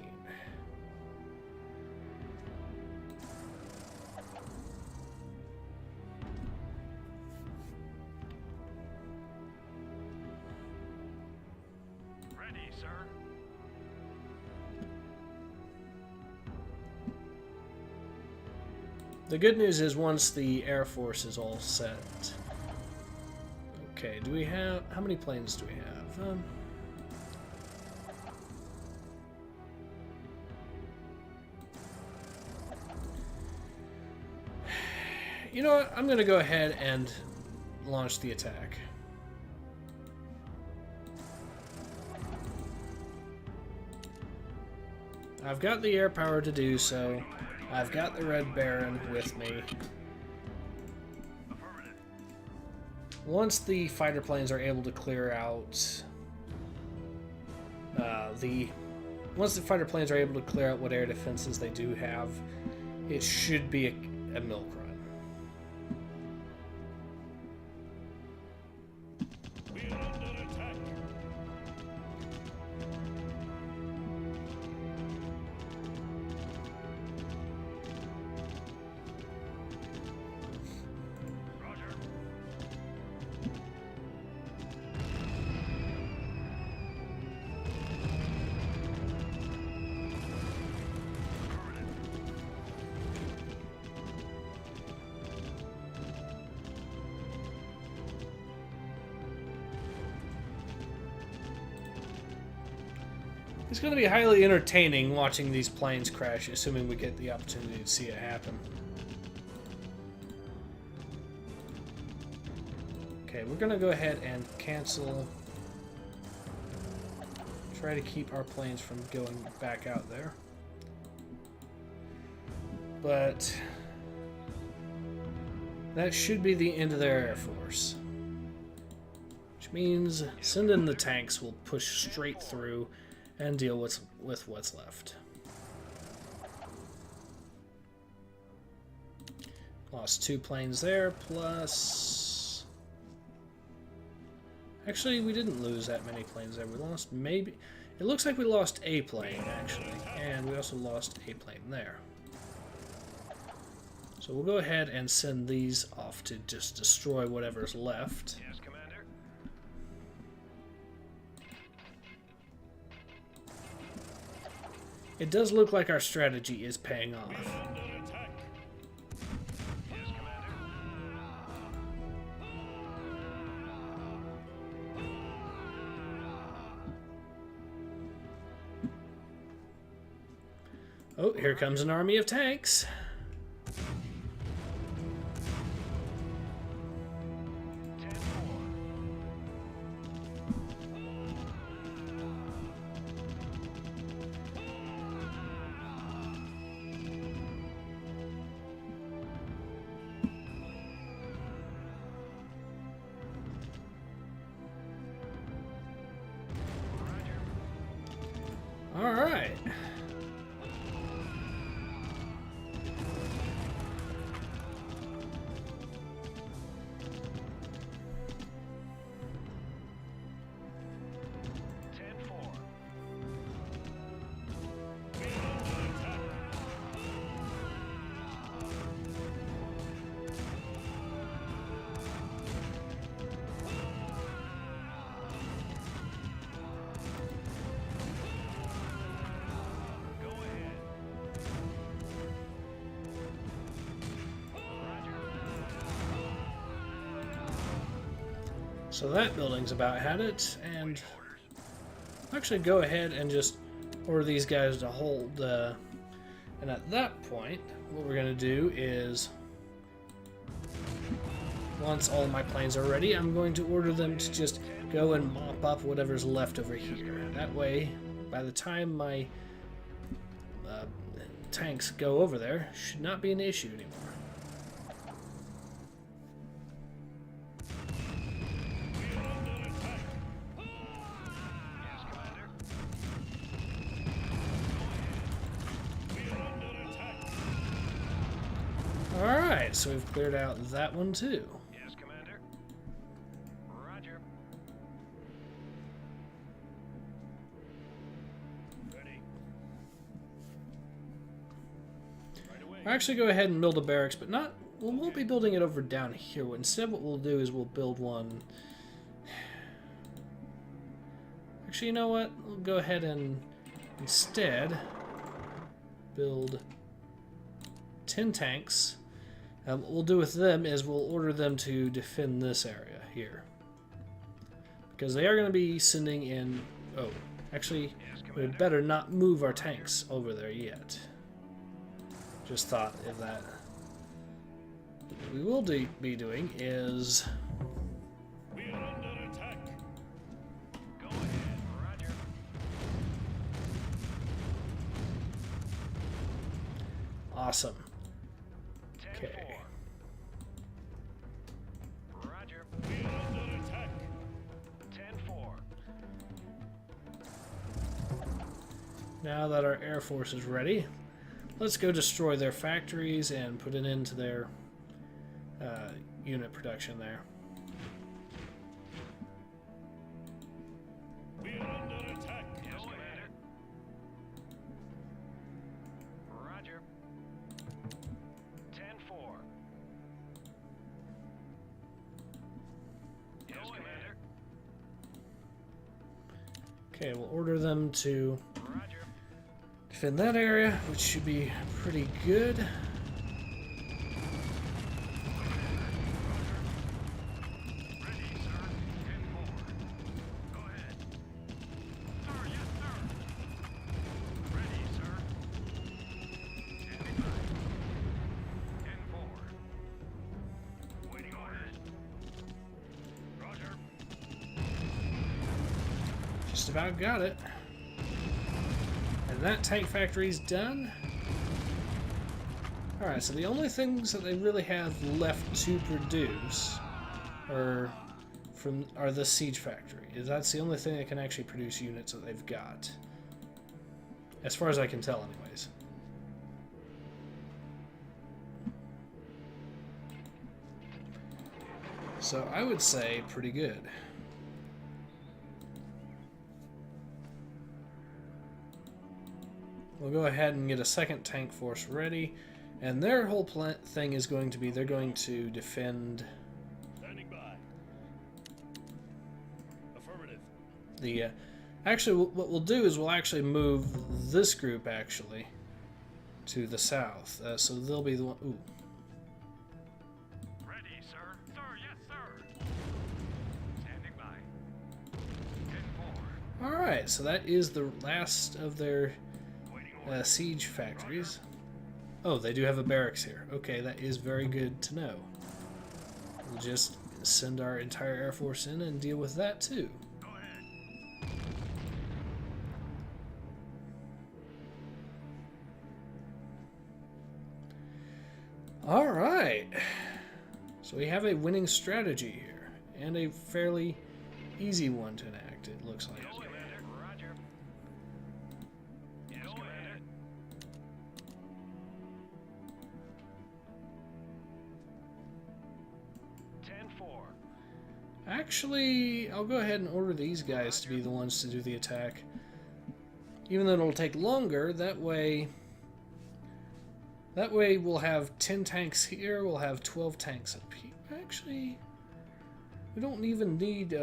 Ready, sir. The good news is once the Air Force is all set... Okay, do we have... How many planes do we have? You know what? I'm going to go ahead and launch the attack. I've got the air power to do so. I've got the Red Baron with me. Once the fighter planes are able to clear out once the fighter planes are able to clear out what air defenses they do have, it should be a milk run. We are under attack. Roger. It's going to be highly entertaining watching these planes crash, assuming we get the opportunity to see it happen. Okay, we're going to go ahead and cancel. Try to keep our planes from going back out there. But that should be the end of their Air Force. Which means sending the tanks will push straight through and deal with what's left. Lost 2 planes there, plus... Actually, we didn't lose that many planes there. We lost maybe... It looks like we lost a plane, actually. And we also lost a plane there. So we'll go ahead and send these off to just destroy whatever's left. Yes, Commander. It does look like our strategy is paying off. Under attack. Yes, Commander. Oh, here comes an army of tanks. All right. So that building's about had it, and I'll actually go ahead and just order these guys to hold. And at that point, what we're going to do is, once all my planes are ready, I'm going to order them to just go and mop up whatever's left over here. That way, by the time my tanks go over there, should not be an issue anymore. Alright, so we've cleared out that one too. Yes, Commander. Roger. Ready. Right away. I'll actually go ahead and build a barracks, but not. We won't be building it over down here. Instead, what we'll do is we'll build one. Actually, you know what? We'll go ahead and instead build 10 tanks What we'll do with them is we'll order them to defend this area here. Because they are going to be sending in... Oh, actually, we better not move our tanks over there yet. Just thought of that. What we will be doing is... We are under attack. Go ahead, Roger. Awesome. 10-4. Okay. Roger. We are under attack. 10-4. Now that our Air Force is ready, let's go destroy their factories and put an end to their unit production there. We are under attack. Yes, Commander. Roger. 10-4. Yes, Commander. Okay, we'll order them to Roger. defend that area, which should be pretty good. Ready, sir. 10-4. Go ahead. Sir, yes, sir. Ready, sir. Standing by. 10-4. Waiting orders. Roger. Just about got it. And that tank factory's done. Alright, so the only things that they really have left to produce are the siege factory. That's the only thing that can actually produce units that they've got. As far as I can tell, anyways. So I would say pretty good. We'll go ahead and get a second tank force ready, and their whole thing is going to be they're going to defend Standing by. Affirmative. the. Actually, what we'll do is we'll actually move this group actually to the south, so they'll be the one. Ooh, Ready, sir. Sir, yes, sir. Standing by. 10-4. all right. So that is the last of their Waiting orders. siege factories. Oh, they do have a barracks here. Okay, that is very good to know. We'll just send our entire Air Force in and deal with that too. Go ahead. All right. So we have a winning strategy here, and a fairly easy one to enact, it looks like. Yes, Commander. Roger. Yes, Commander. Actually, I'll go ahead and order these guys to be the ones to do the attack. Even though it'll take longer, that way we'll have 10 tanks here, we'll have 12 tanks up here. Actually, we don't even need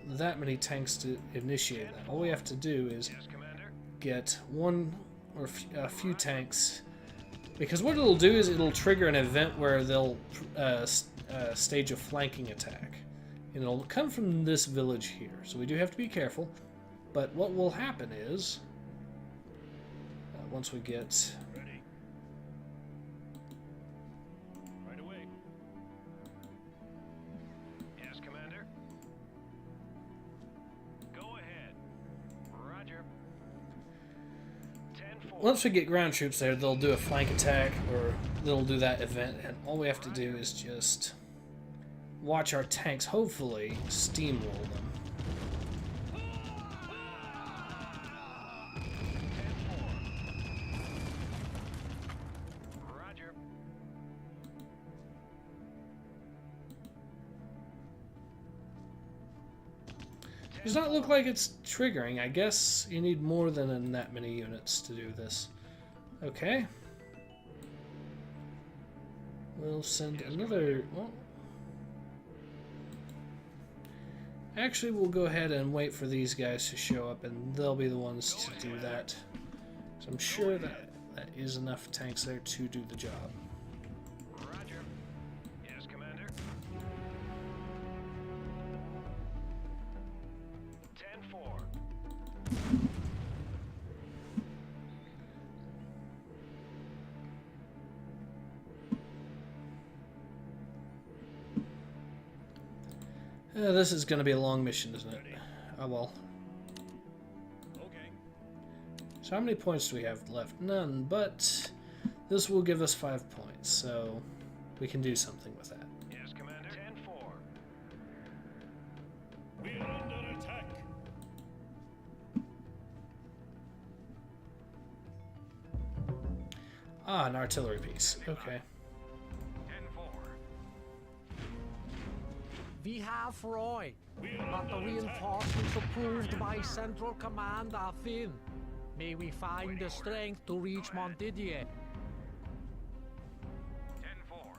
that many tanks to initiate that. All we have to do is Yes, Commander. get one or a few tanks, because what it'll do is it'll trigger an event where they'll stage a flanking attack, and it'll come from this village here, so we do have to be careful. But what will happen is once we get Ready. Right away. Yes, Commander. Go ahead. Roger. 10-4. once we get ground troops there, they'll do a flank attack, or they'll do that event, and all we have to do is just watch our tanks hopefully steamroll them. 10-4. Roger. Does not look like it's triggering. I guess you need more than that many units to do this. Okay. We'll send another... Well, actually, we'll go ahead and wait for these guys to show up, and they'll be the ones to do that. So I'm sure that is enough tanks there to do the job. Roger. This is going to be a long mission, isn't it? Oh well. Okay. So how many points do we have left? None, but this will give us 5 points, so we can do something with that. Yes, Commander. 10-4. We are under attack. Ah, an artillery piece. Okay. 10-4. We have Roy, We are but the under attack. reinforcements approved by Central Command are thin. May we find the strength to reach Montdidier. 10-4.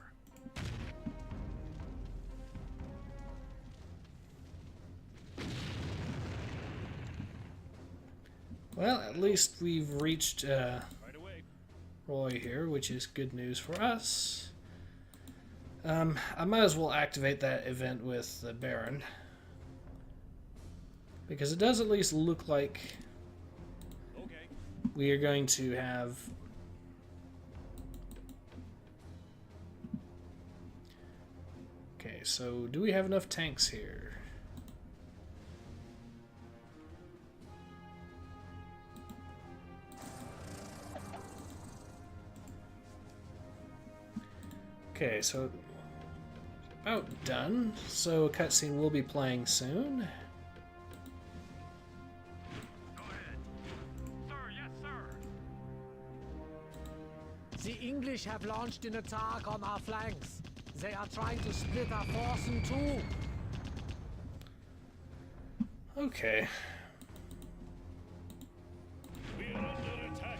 Well, at least we've reached Right away. Roy here, which is good news for us. I might as well activate that event with the Baron, because it does at least look like Okay. we are going to have okay, so do we have enough tanks here? Okay, so about done. So a cutscene will be playing soon. Go ahead. Sir, yes, sir. The English have launched an attack on our flanks. They are trying to split our force in two. Okay. We are under attack.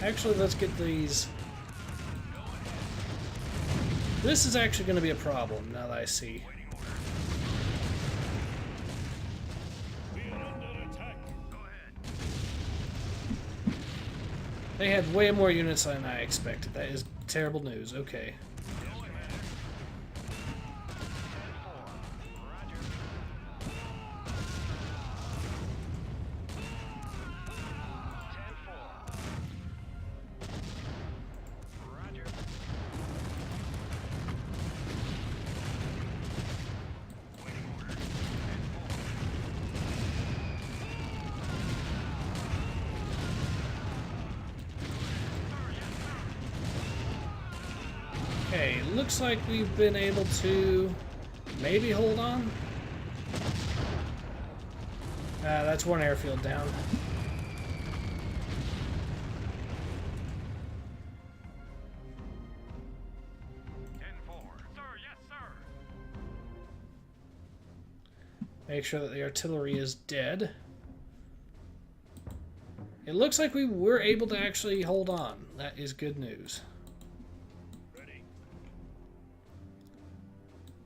Actually, let's get these. This is actually going to be a problem now that I see. We are under attack. Go ahead. They had way more units than I expected. That is terrible news. Okay. Yes, Commander. 10-4. Roger. Roger. Waiting order. 10-4. Okay, looks like we've been able to maybe hold on. That's one airfield down. Sir, yes, sir. Make sure that the artillery is dead. It looks like we were able to actually hold on. That is good news. Ready.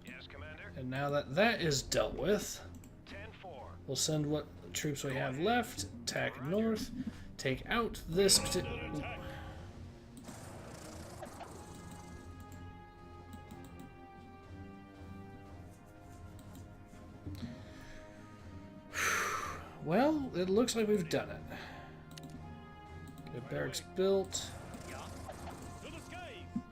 Yes, Commander. And now that that is dealt with, 10-4. we'll send what troops we have left, attack north, take out this particular. Attack. Well, it looks like we've done it. Get barracks built. To the skies.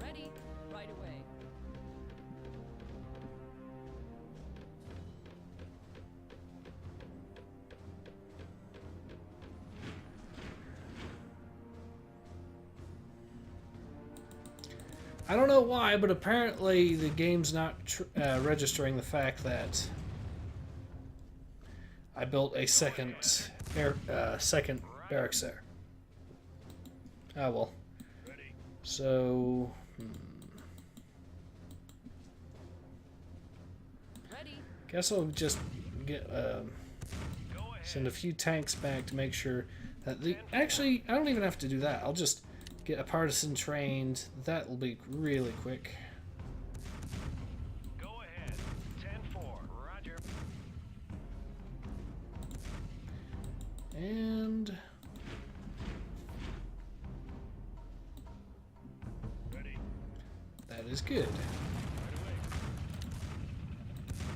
Ready? Right away. I don't know why, but apparently the game's not registering the fact that I built a second barracks there. Ah well. Ready. So Ready? guess I'll just get Go ahead. send a few tanks back to make sure that the actually I don't even have to do that. I'll just get a partisan trained. That will be really quick. Go ahead. 10-4. Roger. And is good.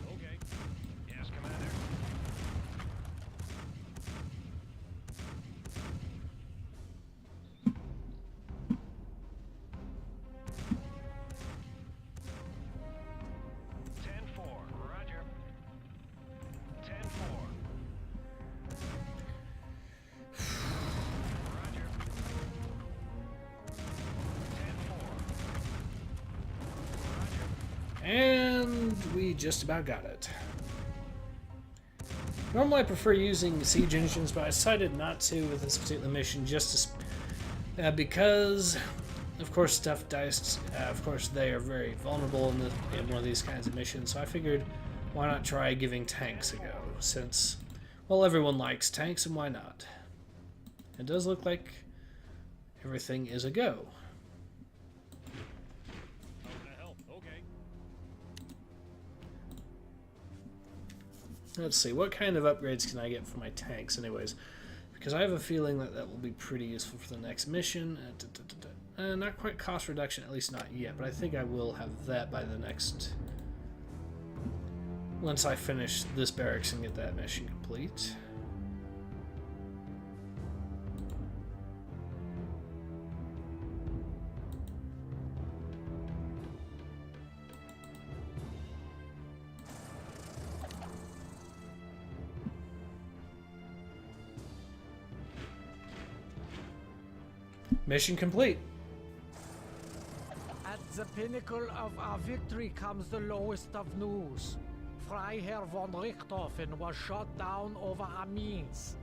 Okay. Yes, Commander. Roger. 10-4. Roger. 10-4. Roger. And we just about got it. Normally I prefer using siege engines, but I decided not to with this particular mission just to, because, of course, stuff dice, of course, they are very vulnerable in one of these kinds of missions, so I figured why not try giving tanks a go, since, well, everyone likes tanks, and why not? It does look like everything is a go. How can I help? Okay. Let's see, what kind of upgrades can I get for my tanks anyways? Because I have a feeling that that will be pretty useful for the next mission. Not quite cost reduction, at least not yet, but I think I will have that by the next... once I finish this barracks and get that mission complete. Mission complete. At the pinnacle of our victory comes the lowest of news. Freiherr von Richthofen was shot down over Amiens.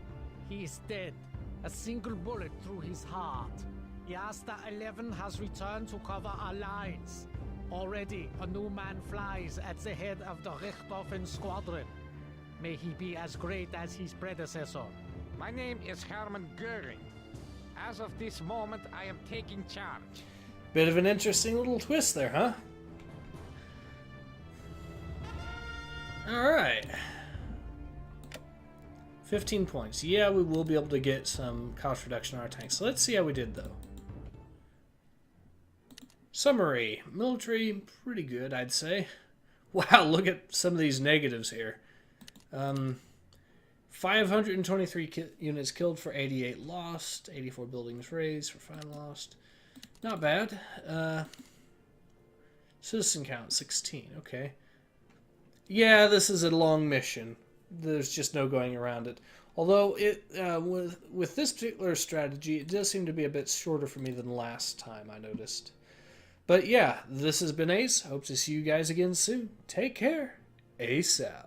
He is dead. A single bullet through his heart. Yasta 11 has returned to cover our lines. Already, a new man flies at the head of the Richthofen squadron. May he be as great as his predecessor. My name is Hermann Göring. As of this moment, I am taking charge. Bit of an interesting little twist there, huh? Alright. 15 points. Yeah, we will be able to get some cost reduction on our tanks. So let's see how we did, though. Summary. Military, pretty good, I'd say. Wow, look at some of these negatives here. 523 units killed for 88 lost. 84 buildings razed for 5 lost. Not bad. Citizen count, 16. Okay. Yeah, this is a long mission. There's just no going around it. Although, it with this particular strategy, it does seem to be a bit shorter for me than last time, I noticed. But yeah, this has been Ace. Hope to see you guys again soon. Take care. Ace out.